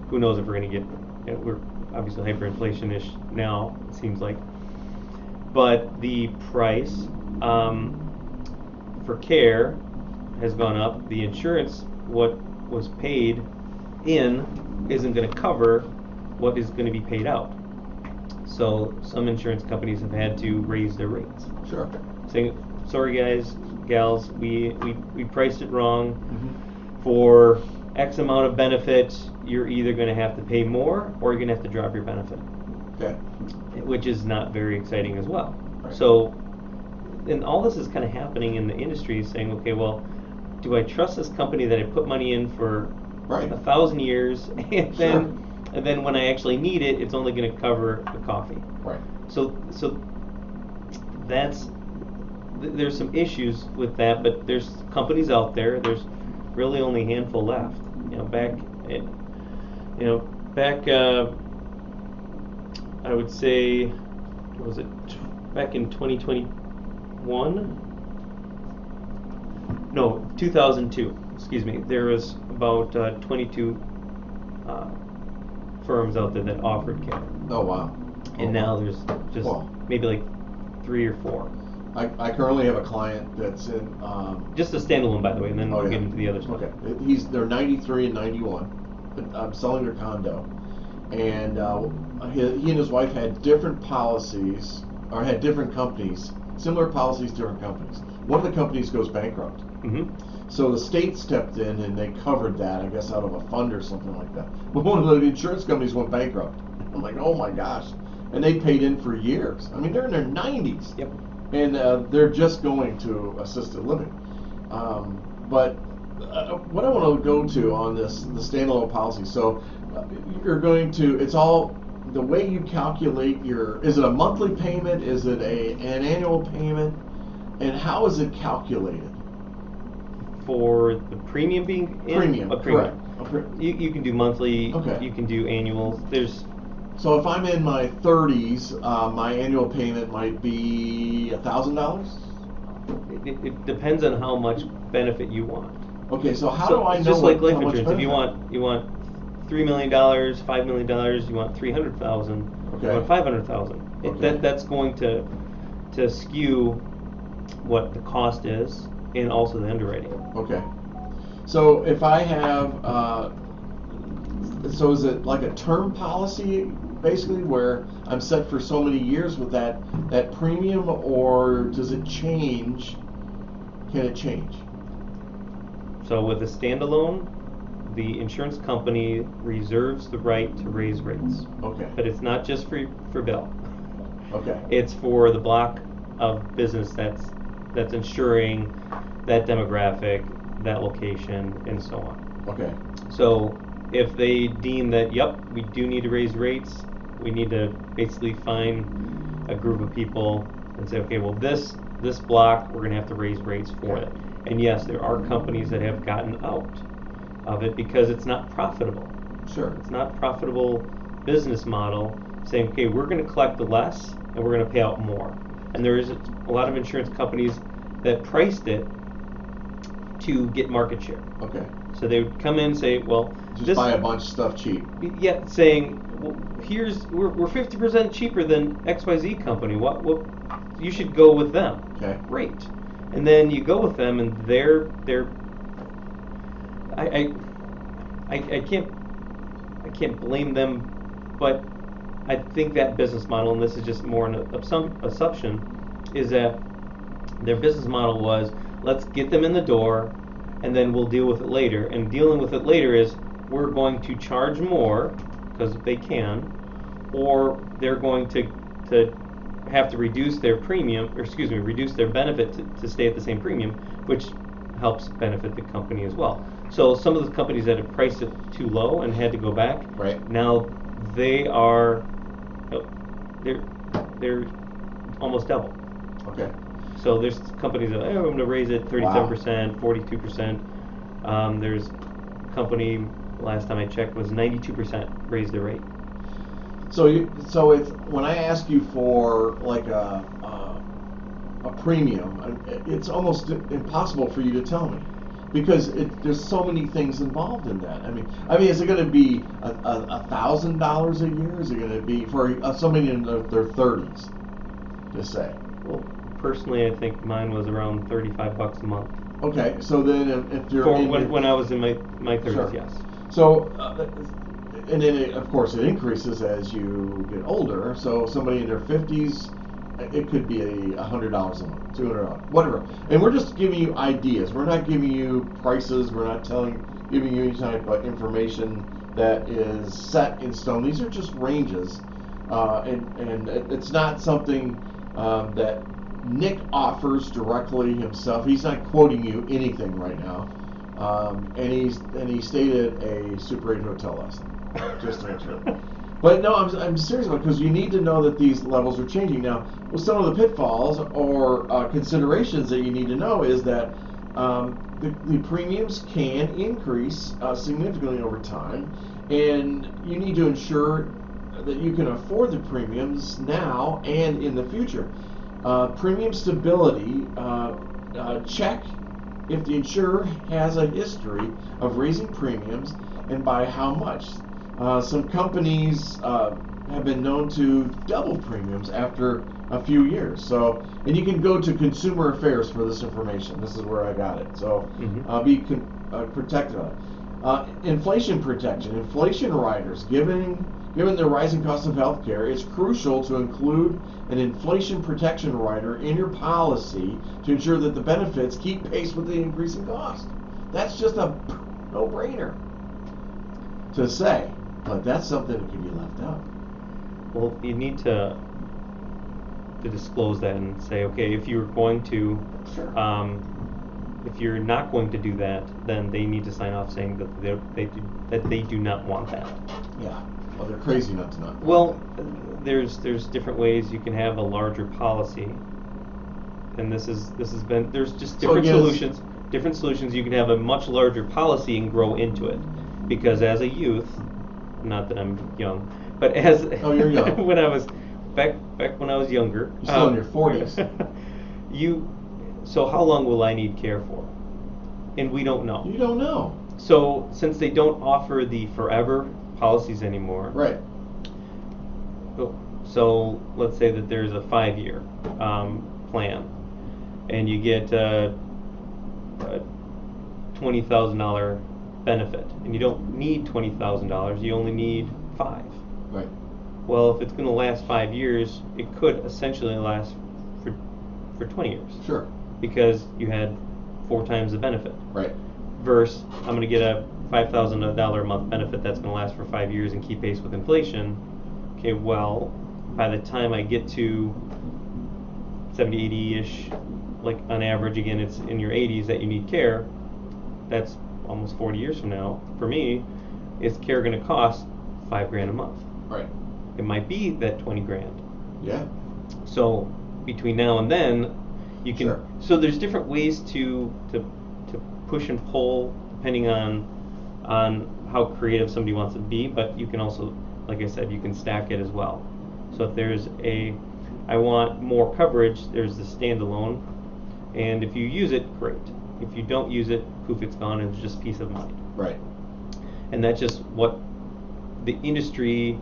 who knows if we're going to get, we're obviously hyperinflation-ish now, it seems like. But the price for care has gone up. The insurance, what was paid in, isn't going to cover what is going to be paid out. So some insurance companies have had to raise their rates. Sure. Saying, sorry guys, gals, we priced it wrong. Mm-hmm. For X amount of benefit, you're either going to have to pay more or you're going to have to drop your benefit. Okay. Which is not very exciting as well. Right. So, and all this is kind of happening in the industry, saying, okay, well, do I trust this company that I put money in for Right. 1,000 years, and Sure. then when I actually need it, it's only going to cover the coffee. Right. So there's some issues with that, but there's companies out there. There's really only a handful left. I would say, what was it, back in 2021? No, 2002. Excuse me. There was about 22 firms out there that offered care, Oh wow. and now there's just Wow. maybe like 3 or 4. I currently have a client that's in. Just a standalone, by the way, and then Oh, we'll yeah. get into the other stuff. Okay. They're 93 and 91. I'm selling their condo, and he and his wife had different policies, or had different companies, similar policies, different companies. One of the companies goes bankrupt. Mm-hmm. So the state stepped in and they covered that, I guess, out of a fund or something like that. But one of the insurance companies went bankrupt. I'm like, oh my gosh. And they paid in for years. I mean, they're in their 90s. Yep. And they're just going to assisted living. But what I want to go to on the standalone policy, so you're going to, it's all, the way you calculate is it a monthly payment? Is it an annual payment? And how is it calculated? For the premium being in? Premium, A premium. correct. You can do monthly, Okay. you can do annual. There's So if I'm in my 30s, my annual payment might be $1,000? it depends on how much benefit you want. Okay, so how So do I it's know just like how life much insurance. If you benefit? want $3 million, $5 million, you want 300,000, Okay. you want 500,000. Okay. That's going to skew what the cost is and also the underwriting. Okay. So if I have, so is it like a term policy, basically, where I'm set for so many years with that premium, or does it change? Can it change? So with a standalone, the insurance company reserves the right to raise rates. Okay. But it's not just for Bill. Okay. It's for the block of business that's insuring that demographic, that location, and so on. Okay. So if they deem that, yep, we do need to raise rates, we need to basically find a group of people and say, okay, well this block, we're going to have to raise rates for Okay. it. And yes, there are companies that have gotten out of it because it's not profitable. Sure. It's not a profitable business model saying, okay, we're going to collect less and we're going to pay out more. And there is a lot of insurance companies that priced it to get market share. Okay. So they would come in and say, well, Just buy a bunch of stuff cheap. Yeah, saying, well, we're 50% cheaper than XYZ company. What you should go with them. Okay. Great. And then you go with them, and I can't blame them, but I think that business model, and this is just more an assumption, is that their business model was, let's get them in the door, and then we'll deal with it later. And dealing with it later is, we're going to charge more because they can, or they're going to have to reduce their premium, or excuse me, reduce their benefit to stay at the same premium, which helps benefit the company as well. So some of the companies that have priced it too low and had to go back, right, now they're almost double. Okay. So there's companies that, I'm going to raise it 37%, 42%. There's a company, last time I checked, was 92% raised their rate. So it's when I ask you for like a premium, it's almost impossible for you to tell me, because there's so many things involved in that. I mean, is it going to be $1,000 a year? Is it going to be for somebody in their 30s? Just say. Well, personally, I think mine was around $35 a month. Okay, so then if you're when I was in my 30s, sure. yes. So, and then of course it increases as you get older. So somebody in their 50s, it could be $100 a month, $200, whatever. And we're just giving you ideas. We're not giving you prices. We're not giving you any type of information that is set in stone. These are just ranges, and it's not something that Nick offers directly himself. He's not quoting you anything right now. And he stayed at a Super 8 hotel last night, just to make sure. But no, I'm serious about it, because you need to know that these levels are changing. Now, well, some of the pitfalls or considerations that you need to know is that the premiums can increase significantly over time, and you need to ensure that you can afford the premiums now and in the future. Premium stability, check if the insurer has a history of raising premiums and by how much. Some companies have been known to double premiums after a few years. So, and you can go to Consumer Affairs for this information. This is where I got it. So be protected on it. Inflation protection, inflation riders. Given the rising cost of healthcare, it's crucial to include an inflation protection rider in your policy to ensure that the benefits keep pace with the increasing cost. That's just a no-brainer to say, but that's something that can be left out. Well, you need to disclose that and say, okay, if you're going to, Sure. If you're not going to do that, then they need to sign off saying that they do not want that. Yeah. Well, they're crazy enough to not. Well, there's different ways you can have a larger policy, and this has been, there's just different solutions. Different solutions. You can have a much larger policy and grow into it, because as a youth, not that I'm young, but as you're young. when I was back when I was younger. You're still in your 40s. So how long will I need care for? And we don't know. You don't know. So since they don't offer the forever policies anymore, right? So let's say that there's a 5-year plan, and you get a $20,000 benefit, and you don't need $20,000. You only need 5. Right. Well, if it's going to last 5 years, it could essentially last for 20 years. Sure. Because you had 4 times the benefit. Right. Versus, I'm going to get a $5,000 a month benefit that's going to last for 5 years and keep pace with inflation. Okay, well, by the time I get to 70, 80-ish, like on average, again, it's in your 80s that you need care. That's almost 40 years from now. For me, is care going to cost $5,000 a month? Right. It might be that $20,000. Yeah. So between now and then, You can. Sure. So there's different ways to push and pull depending on how creative somebody wants to be. But you can also, like I said, you can stack it as well. So if there's I want more coverage, there's the standalone, and if you use it, great. If you don't use it, poof, it's gone, and it's just peace of mind. Right. And that's just what the industry,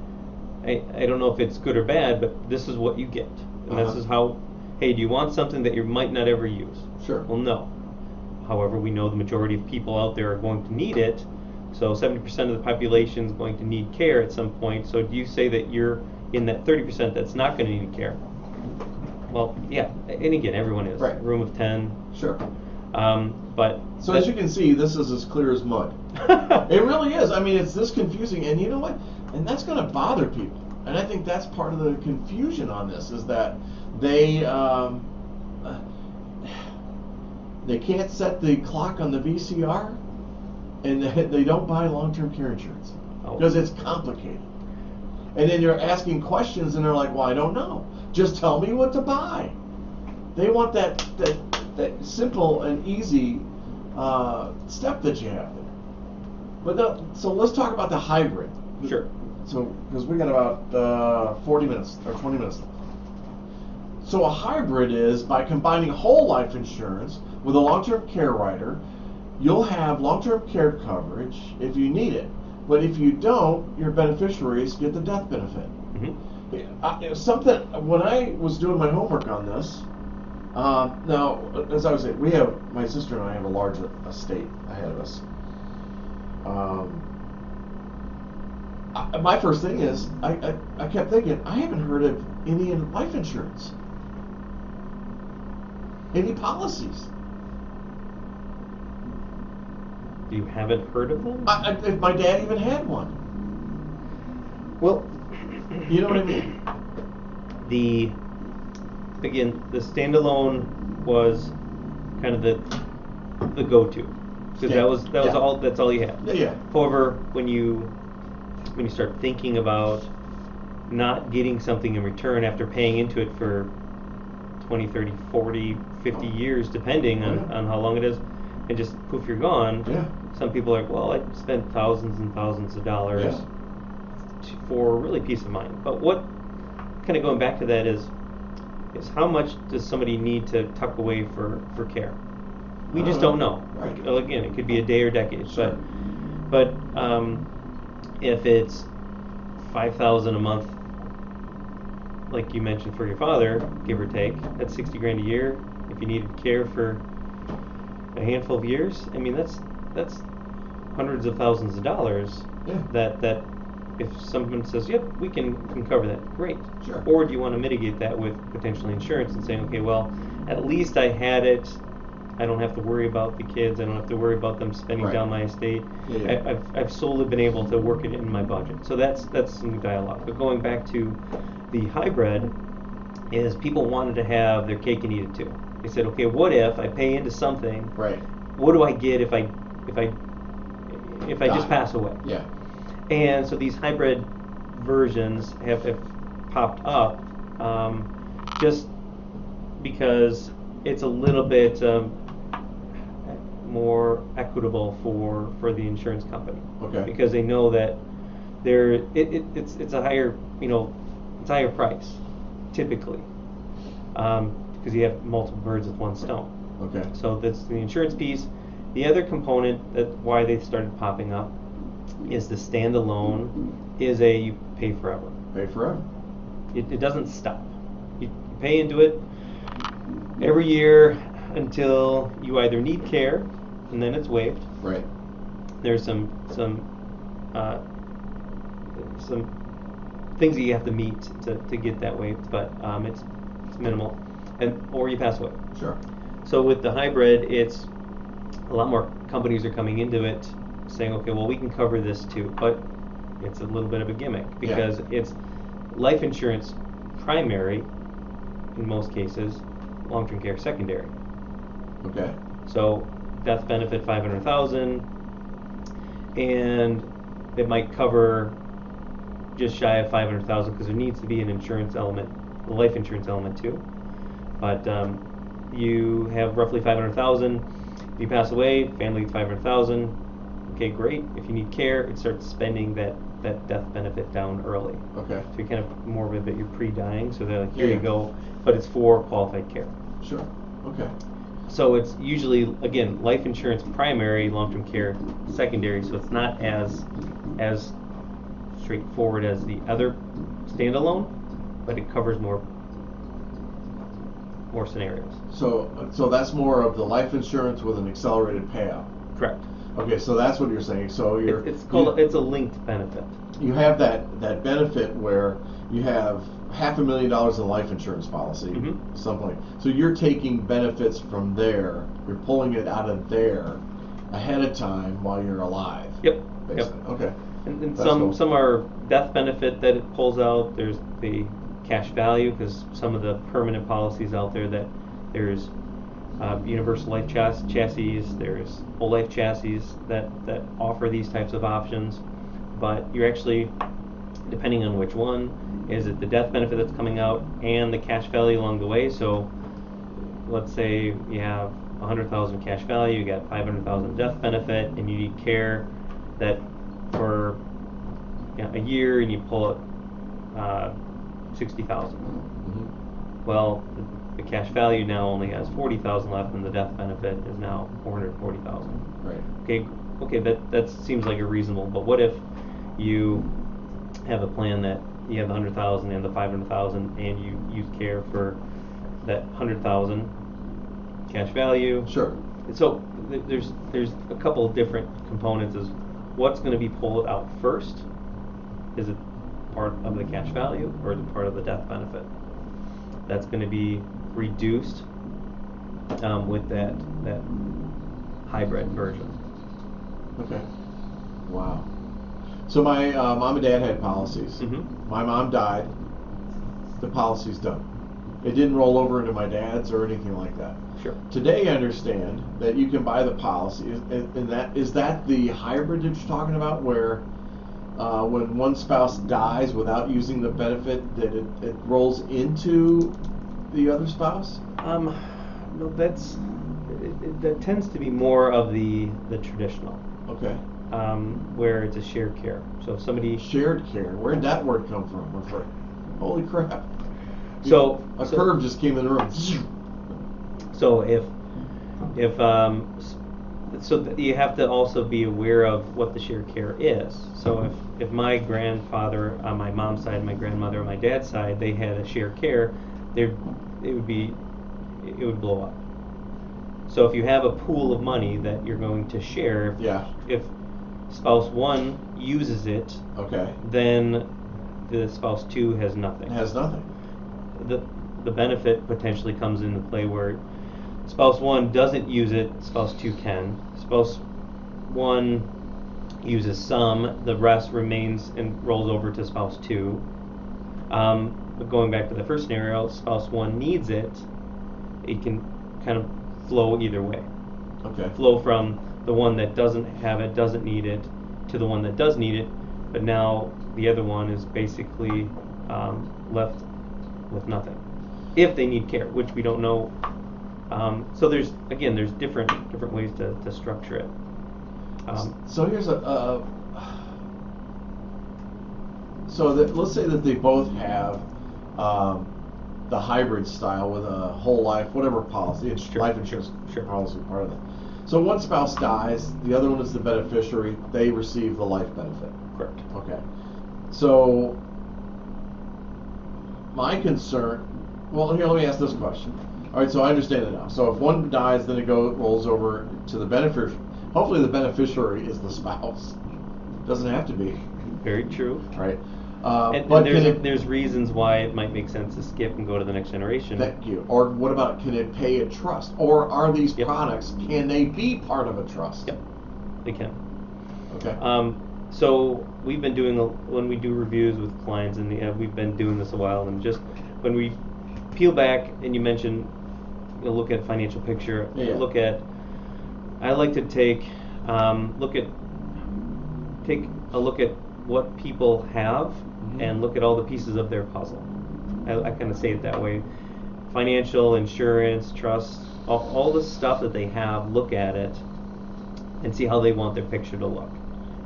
I don't know if it's good or bad, but this is what you get. And this is how, hey, do you want something that you might not ever use? Sure. Well, no. However, we know the majority of people out there are going to need it. So 70% of the population is going to need care at some point. So do you say that you're in that 30% that's not going to need care? Well, yeah. And again, everyone is. Right. Room of 10. Sure. But So as you can see, this is as clear as mud. It really is. I mean, it's this confusing, and you know what? And that's going to bother people. And I think that's part of the confusion on this is that they can't set the clock on the VCR, and they don't buy long-term care insurance because it's complicated. And then you're asking questions, and they're like, "Well, I don't know. Just tell me what to buy." They want that simple and easy step that you have there. But so let's talk about the hybrid. Sure. So because we got about 40 minutes or 20 minutes left. So a hybrid is by combining whole life insurance with a long-term care rider, you'll have long-term care coverage if you need it. But if you don't, your beneficiaries get the death benefit. Something when I was doing my homework on this. Now, as I was saying, my sister and I have a large estate ahead of us. My first thing is, I kept thinking, I haven't heard of any life insurance. Any policies. You haven't heard of them? My dad even had one. Well, you know what I mean? The standalone was kind of the go-to because that was all you had. Yeah. However, when you start thinking about not getting something in return after paying into it for 20, 30, 40, 50 years, depending on how long it is, and just poof, you're gone. Yeah. Some people are like, well, I spent thousands and thousands of dollars for really peace of mind. But what, kind of going back to that is how much does somebody need to tuck away for care? We just don't know. Right. Well, again, it could be a day or decades. Sure. But if it's $5,000 a month, like you mentioned for your father, give or take, that's $60,000 a year. If you needed care for a handful of years, I mean that's hundreds of thousands of dollars. Yeah. That if someone says, yep, we can cover that, great. Sure. Or do you want to mitigate that with potentially insurance and saying, okay, well, at least I had it. I don't have to worry about the kids. I don't have to worry about them spending down my estate. Yeah. I've solely been able to work it in my budget. So that's some dialogue. But going back to the hybrid, is people wanted to have their cake and eat it too. They said, okay, what if I pay into something? Right. What do I get if I just pass away? Yeah. And so these hybrid versions have popped up just because it's a little bit more equitable for the insurance company. Okay. Because they know that it's a higher it's a higher price typically because you have multiple birds with one stone. Okay. So that's the insurance piece. The other component that why they started popping up is the standalone is you pay forever. Pay forever. It doesn't stop. You pay into it every year until you either need care and then it's waived. Right. There's some things that you have to meet to get that waived, but it's minimal, or you pass away. Sure. So with the hybrid, it's a lot more companies are coming into it saying, okay, well, we can cover this too, but it's a little bit of a gimmick because it's life insurance primary in most cases, long-term care secondary. Okay. So death benefit $500,000, and it might cover just shy of $500,000 because there needs to be an insurance element, a life insurance element too. But you have roughly 500,000. If you pass away, family 500,000. Okay, great. If you need care, it starts spending that death benefit down early. Okay. So you kind of more of it that you're pre-dying. So they're like, here Yeah. you go, but it's for qualified care. Sure. Okay. So it's usually, again, life insurance primary, long-term care secondary. So it's not as straightforward as the other standalone, but it covers more scenarios. So that's more of the life insurance with an accelerated payout. Correct. Okay, so that's what you're saying. So It's a linked benefit. you have that benefit where you have $500,000 in life insurance policy Mhm. at some point. So you're taking benefits from there, you're pulling it out of there ahead of time while you're alive. Yep. Basically. Yep. Okay. And That's some cool. some are death benefit that it pulls out. There's the cash value, because some of the permanent policies out there that there's universal life chassis, there's whole life chassis that offer these types of options. But you're actually, depending on which one, is it the death benefit that's coming out and the cash value along the way? So let's say you have 100,000 cash value, you got 500,000 death benefit, and you need care that for a year, and you pull it 60,000. Mhm. Well, the cash value now only has 40,000 left, and the death benefit is now 440,000. Right. Okay, that seems like a reasonable. But what if you have a plan that you have the 100,000 and the 500,000, and you use care for that 100,000 cash value? Sure. So there's a couple of different components. Is what's going to be pulled out first? Is it part of the cash value, or is it part of the death benefit? That's going to be reduced with that hybrid version. Okay. Wow. So my mom and dad had policies. Mm-hmm. My mom died. The policy's done. It didn't roll over into my dad's or anything like that. Sure. Today I understand that you can buy the policy. Is that the hybrid that you're talking about, where when one spouse dies without using the benefit, that it rolls into the other spouse? No, that tends to be more of the traditional, Okay. where it's a shared care. So if somebody Shared care. Where'd that word come from? Holy crap. So A curve just came in the room. So you have to also be aware of what the shared care is. So if my grandfather on my mom's side, my grandmother on my dad's side, they had a shared care, it would blow up. So if you have a pool of money that you're going to share, Yeah. if spouse 1 uses it, Okay. then the spouse 2 has nothing. It has nothing. The benefit potentially comes into play where spouse 1 doesn't use it, spouse 2 can. Spouse 1 uses some, the rest remains and rolls over to spouse 2. But going back to the first scenario, spouse 1 needs it, it can kind of flow either way. Okay. Flow from the one that doesn't have it, doesn't need it, to the one that does need it, but now the other one is basically left with nothing. If they need care, which we don't know. So there's different ways to structure it. So here's let's say that they both have the hybrid style with a whole life, whatever policy, it's Sure. life insurance Sure. policy part of it. So one spouse dies, the other one is the beneficiary, they receive the life benefit. Correct. Okay. So my concern, well, here, let me ask this question. All right, so I understand it now. So if one dies, then it rolls over to the beneficiary. Hopefully the beneficiary is the spouse. Doesn't have to be, Very true. right? And But there's reasons why it might make sense to skip and go to the next generation. thank you. Or what about, can it pay a trust? Or are these Yep. products, can they be part of a trust? Yep, they can. Okay. So we've been doing, when we do reviews with clients, and we've been doing this a while, and just when we peel back and you mentioned, look at financial picture, Yeah. I like to take a look at what people have, Mhm. and look at all the pieces of their puzzle. I kind of say it that way. financial, insurance, trust, all the stuff that they have, look at it and see how they want their picture to look.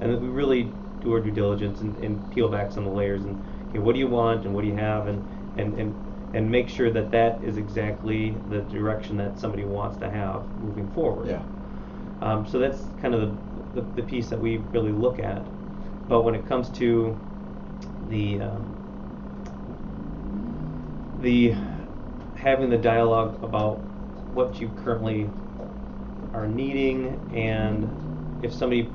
And then we really do our due diligence and peel back some of the layers and, okay, what do you want and what do you have, and make sure that that is exactly the direction that somebody wants to have moving forward. Yeah. So that's kind of the piece that we really look at. But when it comes to the having the dialogue about what you currently are needing, and if somebody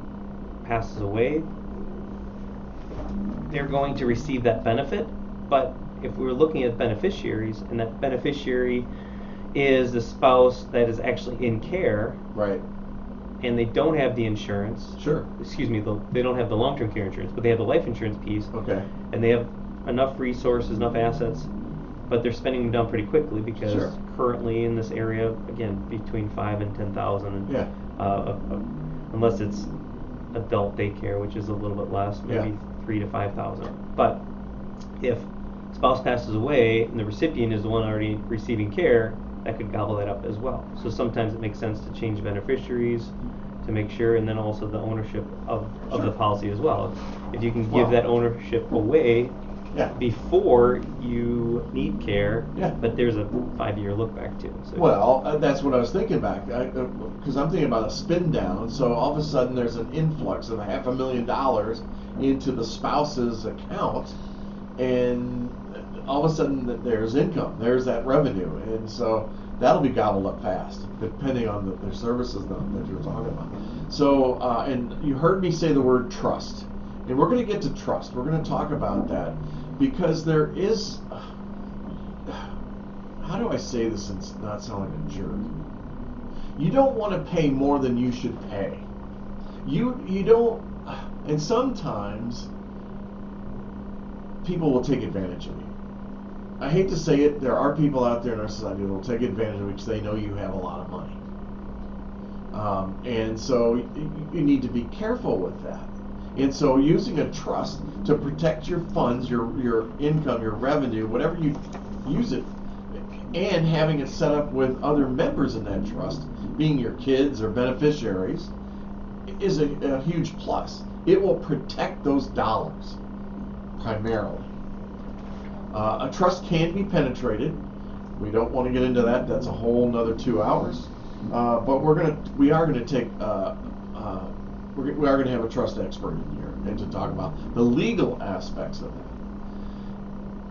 passes away, they're going to receive that benefit. But if we're looking at beneficiaries, and that beneficiary is the spouse that is actually in care, Right. and they don't have the insurance. Sure. Excuse me, they don't have the long-term care insurance, but they have the life insurance piece. Okay. And they have enough resources, enough assets, but they're spending them down pretty quickly because Sure. currently in this area, again, between 5 and 10,000. Yeah. Unless it's adult daycare, which is a little bit less, maybe Yeah. 3 to 5,000. But if spouse passes away and the recipient is the one already receiving care, that could gobble that up as well. So sometimes it makes sense to change beneficiaries to make sure, and then also the ownership of Sure. the policy as well. If you can give Well- that ownership away Yeah. before you need care, Yeah. but there's a 5-year look back too. So Well, that's what I was thinking back, because I'm thinking about a spin down. So all of a sudden, there's an influx of $500,000 into the spouse's account, and all of a sudden, there's income, there's that revenue, and so that'll be gobbled up fast, depending on the services that you're talking about. So, and you heard me say the word trust, and we're going to get to trust. We're going to talk about that because there is. How do I say this and not sound like a jerk? You don't want to pay more than you should pay. You don't, and sometimes people will take advantage of you. I hate to say it, there are people out there in our society that will take advantage of you because they know you have a lot of money. And so you need to be careful with that. And so using a trust to protect your funds, your income, your revenue, whatever you use it, and having it set up with other members in that trust, being your kids or beneficiaries, is a huge plus. It will protect those dollars primarily. A trust can be penetrated. We don't want to get into that. That's a whole nother 2 hours. But we are gonna have a trust expert in here and to talk about the legal aspects of that.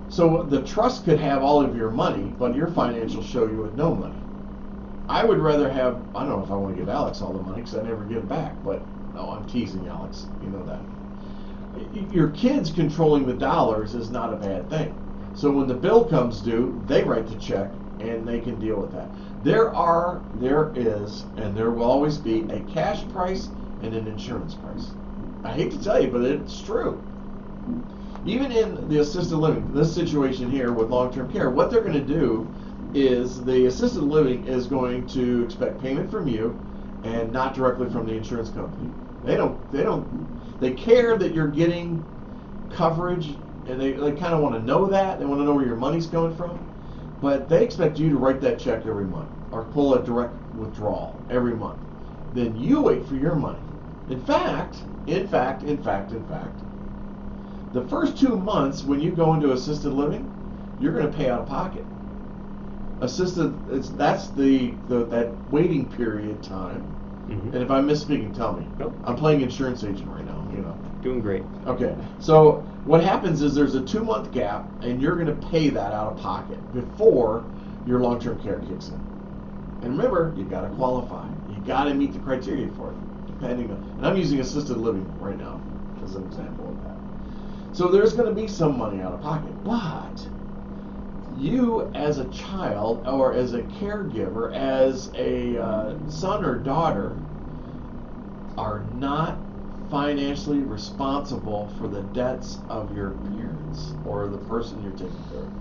So the trust could have all of your money, but your financials show you with no money. I would rather have, I don't know if I want to give Alex all the money because I never give it back, but no, I'm teasing Alex, you know that. Your kids controlling the dollars is not a bad thing. So when the bill comes due, they write the check and they can deal with that. There is, and there will always be a cash price and an insurance price. I hate to tell you, but it's true. Even in the assisted living, this situation here with long-term care, what they're going to do is the assisted living is going to expect payment from you and not directly from the insurance company. They care that you're getting coverage, and they kind of want to know that. They want to know where your money's coming from, but they expect you to write that check every month or pull a direct withdrawal every month. Then you wait for your money. In fact, the first 2 months when you go into assisted living, you're going to pay out of pocket. Assisted, that's that waiting period time. Mhm. And if I'm misspeaking, tell me. Nope. I'm playing insurance agent right now, you know. Doing great. Okay, so what happens is there's a 2-month gap, and you're going to pay that out of pocket before your long-term care kicks in. And remember, you've got to qualify. You've got to meet the criteria for it, depending on. And I'm using assisted living right now as an example of that. So there's going to be some money out of pocket, but you as a child or as a caregiver, as a son or daughter, are not financially responsible for the debts of your parents or the person you're taking care of.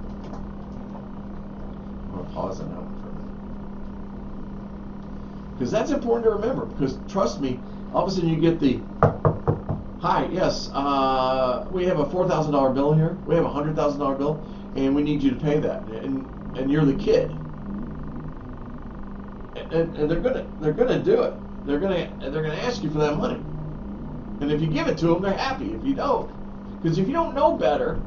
I'm going to pause on that one for a minute. Because that's important to remember, because trust me, all of a sudden you get the, hi, yes, we have a $4,000 bill here, we have a $100,000 bill, and we need you to pay that. And and you're the kid. And they're gonna do it. They're gonna ask you for that money. And if you give it to them, they're happy. If you don't, because if you don't know better,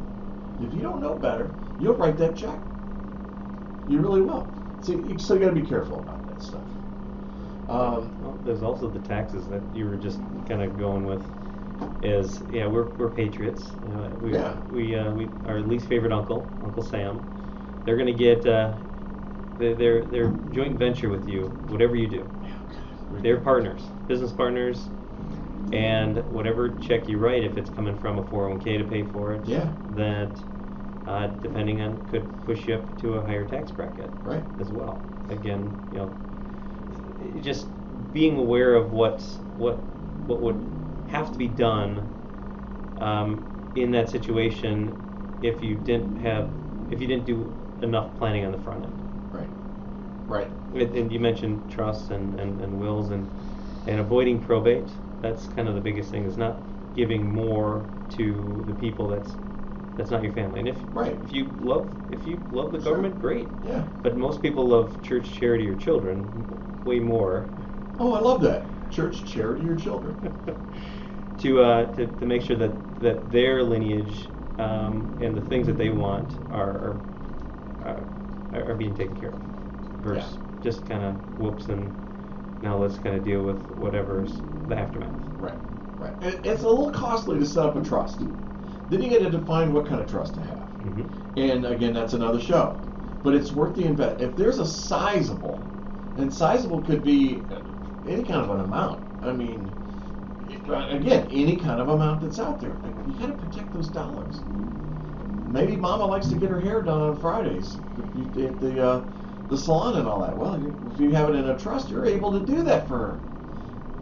you'll write that check. You really will. So you still got to be careful about that stuff. Well, there's also the taxes that you were just kind of going with. Is we're patriots. We our least favorite Uncle Sam. They're gonna get their joint venture with you. Whatever you do, they're partners, business partners, and whatever check you write, if it's coming from a 401k to pay for it, that depending on could push you up to a higher tax bracket, right, as well. Again, just being aware of what would have to be done in that situation if you didn't do enough planning on the front end. Right. And you mentioned trusts and wills and avoiding probate. That's kind of the biggest thing, is not giving more to the people that's not your family. And if you love the government, great. Yeah. But most people love church, charity, or children way more. Oh, I love that. Church, charity, or children. to make sure that their lineage and the things that they want are being taken care of, versus just kind of whoops and now let's kind of deal with whatever's the aftermath. Right. It's a little costly to set up a trust. Then you got to define what kind of trust to have. Mm-hmm. And again, that's another show. But it's worth the invest. If there's a sizable could be any kind of an amount. I mean, again, any kind of amount that's out there. You got to protect those dollars. Maybe Mama likes to get her hair done on Fridays at the salon and all that. Well, if you have it in a trust, you're able to do that for her.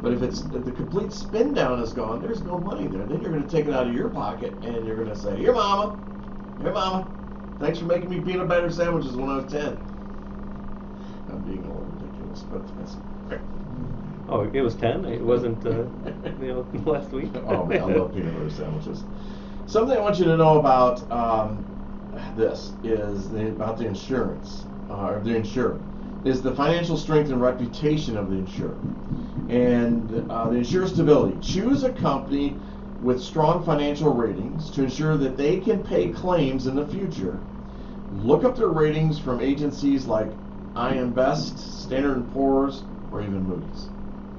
But if the complete spin down is gone, there's no money there. Then you're going to take it out of your pocket and you're going to say, Here, Mama. Thanks for making me peanut butter sandwiches when I was 10. I'm being a little ridiculous, but that's okay. Oh, it was 10? It wasn't, last week? Oh, man, I love peanut butter sandwiches. Something I want you to know about this is about the insurance, or the insured, is the financial strength and reputation of the insured. And the insurer stability. Choose a company with strong financial ratings to ensure that they can pay claims in the future. Look up their ratings from agencies like IM Best, Standard & Poor's, or even Moody's.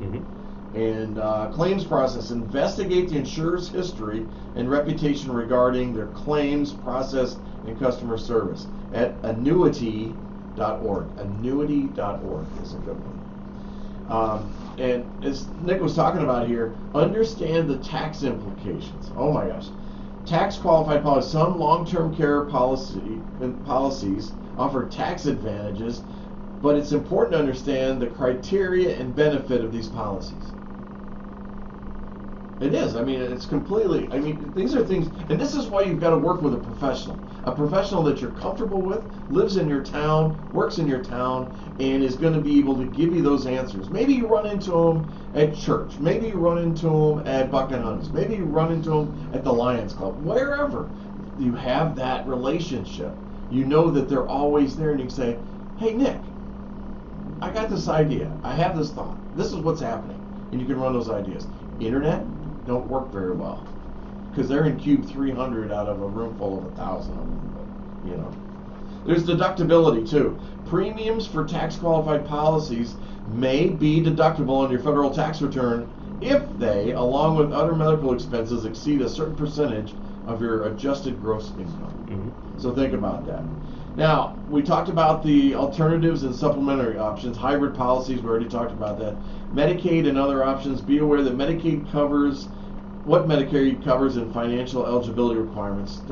Mm-hmm. And claims process. Investigate the insurer's history and reputation regarding their claims process and customer service at annuity.org. Annuity.org is a good one. And as Nick was talking about here, understand the tax implications. Oh my gosh. Tax qualified policies. Some long-term care policies offer tax advantages, but it's important to understand the criteria and benefit of these policies. It is. I mean, it's completely, these are things, and this is why you've got to work with a professional that you're comfortable with, lives in your town, works in your town, and is going to be able to give you those answers. Maybe you run into them at church. Maybe you run into them at Buck and Hunt's. Maybe you run into them at the Lions Club. Wherever you have that relationship, you know that they're always there, and you can say, Hey, Nick, I got this idea. I have this thought. This is what's happening. And you can run those ideas. Internet don't work very well because they're in cube 300 out of a room full of 1,000 of them. But, there's deductibility too. Premiums for tax qualified policies may be deductible on your federal tax return if they, along with other medical expenses, exceed a certain percentage of your adjusted gross income. Mm-hmm. So think about that. Now, we talked about the alternatives and supplementary options, hybrid policies, we already talked about that. Medicaid and other options. Be aware that Medicaid covers what Medicare covers in financial eligibility requirements.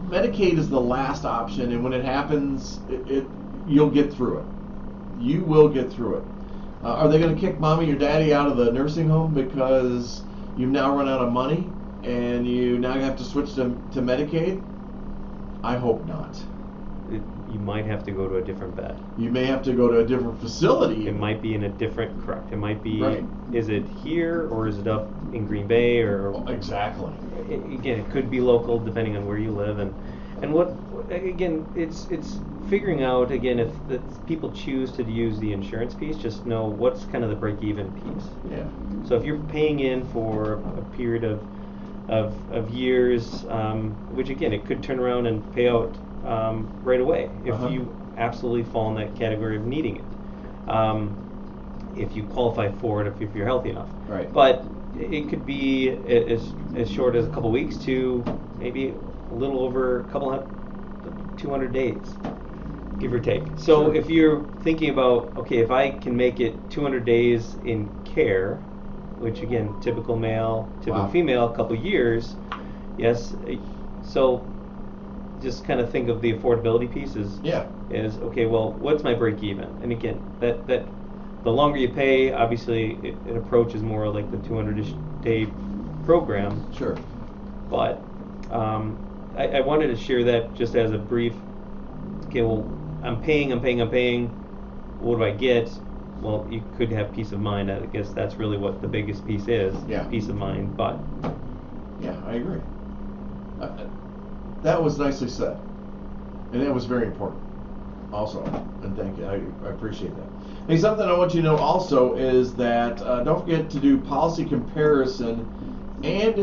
Medicaid is the last option, and when it happens, you'll get through it. You will get through it. Are they going to kick mommy or daddy out of the nursing home because you've now run out of money and you now have to switch to Medicaid? I hope not. You might have to go to a different bed. You may have to go to a different facility. It might be in a different, correct. It might be, right. Is it here or is it up in Green Bay or? Exactly. Again, it could be local depending on where you live. And And what, again, it's figuring out, again, if the people choose to use the insurance piece, just know what's kind of the break-even piece. Yeah. So if you're paying in for a period of years, which again, it could turn around and pay out right away if you absolutely fall in that category of needing it. If you qualify for it, if you're healthy enough. Right. But it could be as short as a couple weeks to maybe a little over 200 days, give or take. So Sure. if you're thinking about, okay, if I can make it 200 days in care, which again, typical male, typical female, a couple years, yes. So just kind of think of the affordability pieces. Yeah. Is okay. Well, what's my break even? And again, that the longer you pay, obviously, it approaches more like the 200-ish day program. Sure. But I wanted to share that just as a brief. Okay, well, I'm paying. What do I get? Well, you could have peace of mind. I guess that's really what the biggest piece is. Yeah. Peace of mind. But Yeah, I agree. That was nicely said, and that was very important. Also, and thank you. I appreciate that. Hey, something I want you to know also is that don't forget to do policy comparison, and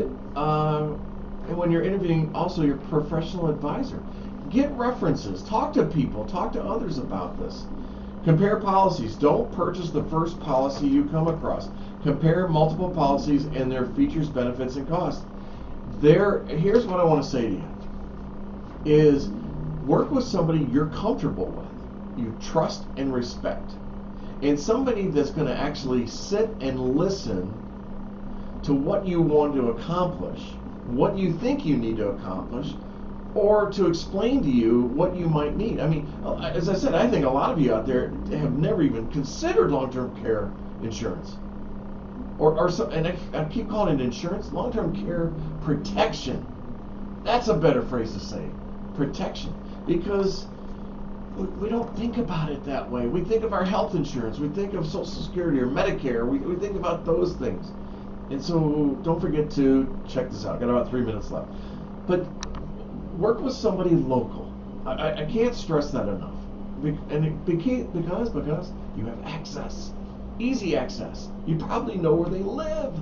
when you're interviewing, also your professional advisor. Get references. Talk to people. Talk to others about this. Compare policies. Don't purchase the first policy you come across. Compare multiple policies and their features, benefits, and costs. Here's what I want to say to you: is work with somebody you're comfortable with, you trust and respect, and somebody that's going to actually sit and listen to what you want to accomplish, what you think you need to accomplish, or to explain to you what you might need. I mean, as I said, I think a lot of you out there have never even considered long-term care insurance. And I keep calling it insurance, long-term care protection. That's a better phrase to say, protection. Because we don't think about it that way. We think of our health insurance, we think of Social Security or Medicare, we think about those things. And so don't forget to check this out. Got about 3 minutes left. But work with somebody local. I can't stress that enough. Because you have access. Easy access. You probably know where they live.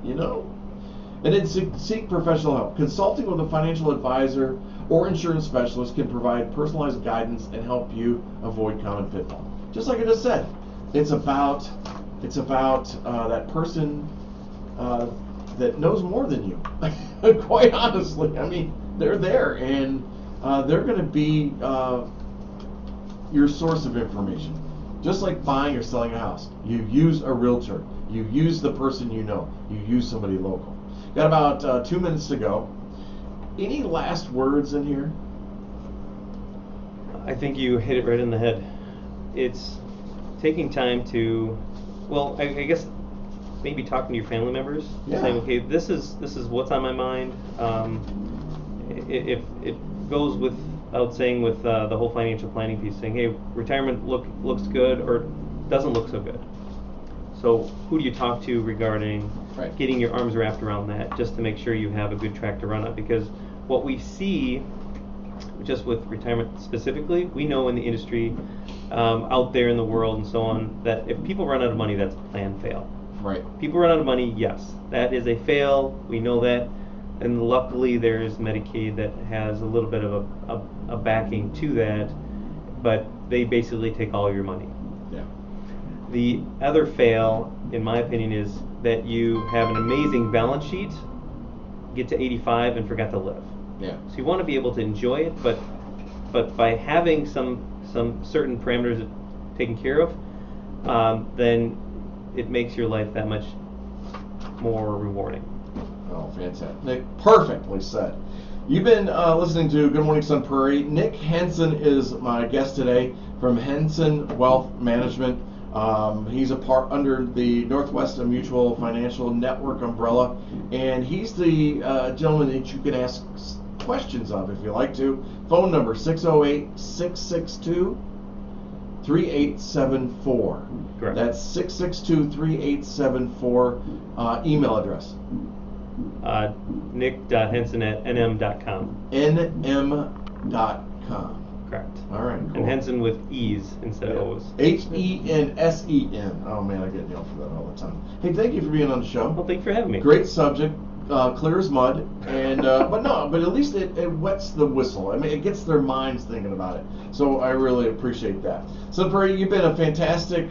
You know? And then seek professional help. Consulting with a financial advisor or insurance specialist can provide personalized guidance and help you avoid common pitfalls. Just like I just said, it's about that person that knows more than you. Quite honestly, I mean, they're there, and they're going to be your source of information. Just like buying or selling a house, you use a realtor, you use the person you know, you use somebody local. Got about 2 minutes to go. Any last words in here? I think you hit it right in the head. It's taking time to, well, I guess maybe talking to your family members, saying, okay, this is what's on my mind. If it goes without saying with the whole financial planning piece, saying, hey, retirement looks good or doesn't look so good. So who do you talk to regarding getting your arms wrapped around that, just to make sure you have a good track to run on? Because what we see, just with retirement specifically, we know in the industry, out there in the world and so on, that if people run out of money, that's a planned fail. Right. People run out of money, yes. That is a fail, we know that. And luckily there's Medicaid that has a little bit of a backing to that, but they basically take all your money. Yeah. The other fail, in my opinion, is that you have an amazing balance sheet, get to 85 and forgot to live. Yeah. So you want to be able to enjoy it, but by having some certain parameters taken care of, then it makes your life that much more rewarding. Oh, fantastic. Nick, perfectly said. You've been listening to Good Morning Sun Prairie. Nick Hensen is my guest today from Hensen Wealth Management. He's a part under the Northwest Mutual Financial Network umbrella, and he's the gentleman that you can ask questions of if you like to. Phone number 608-662-3874. Correct. That's 662-3874. Email address. nick.hensen@nm.com. nm.com. Correct. All right. Cool. And Hensen with E's instead of O's. Hensen. Oh man, I get yelled for that all the time. Hey, thank you for being on the show. Well, thank you for having me. Great subject, clear as mud, and but at least it wets the whistle. I mean, it gets their minds thinking about it. So I really appreciate that. So Prairie, you've been a fantastic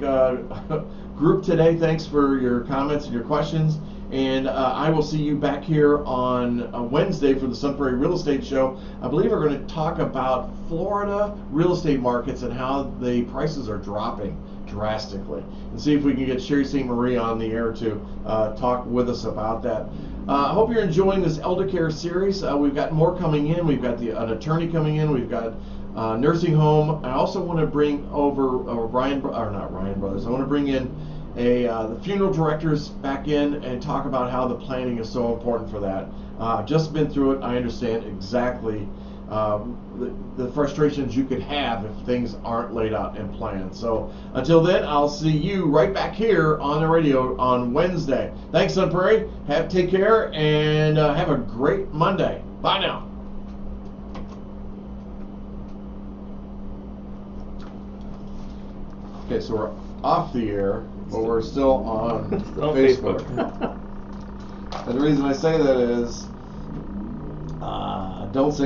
group today. Thanks for your comments and your questions. And I will see you back here on Wednesday for the Sun Prairie Real Estate Show. I believe we're going to talk about Florida real estate markets and how the prices are dropping drastically, and see if we can get Sherry St. Marie on the air to talk with us about that. I hope you're enjoying this Eldercare series. We've got more coming in. We've got an attorney coming in. We've got nursing home. I also want to bring over not Ryan Brothers. I want to bring in the funeral directors back in and talk about how the planning is so important for that. Just been through it. I understand exactly the frustrations you could have if things aren't laid out and planned. So until then, I'll see you right back here on the radio on Wednesday. Thanks, Sun Prairie. Take care and have a great Monday. Bye now. Okay, so we're off the air, but we're still on Facebook. And the reason I say that is, don't say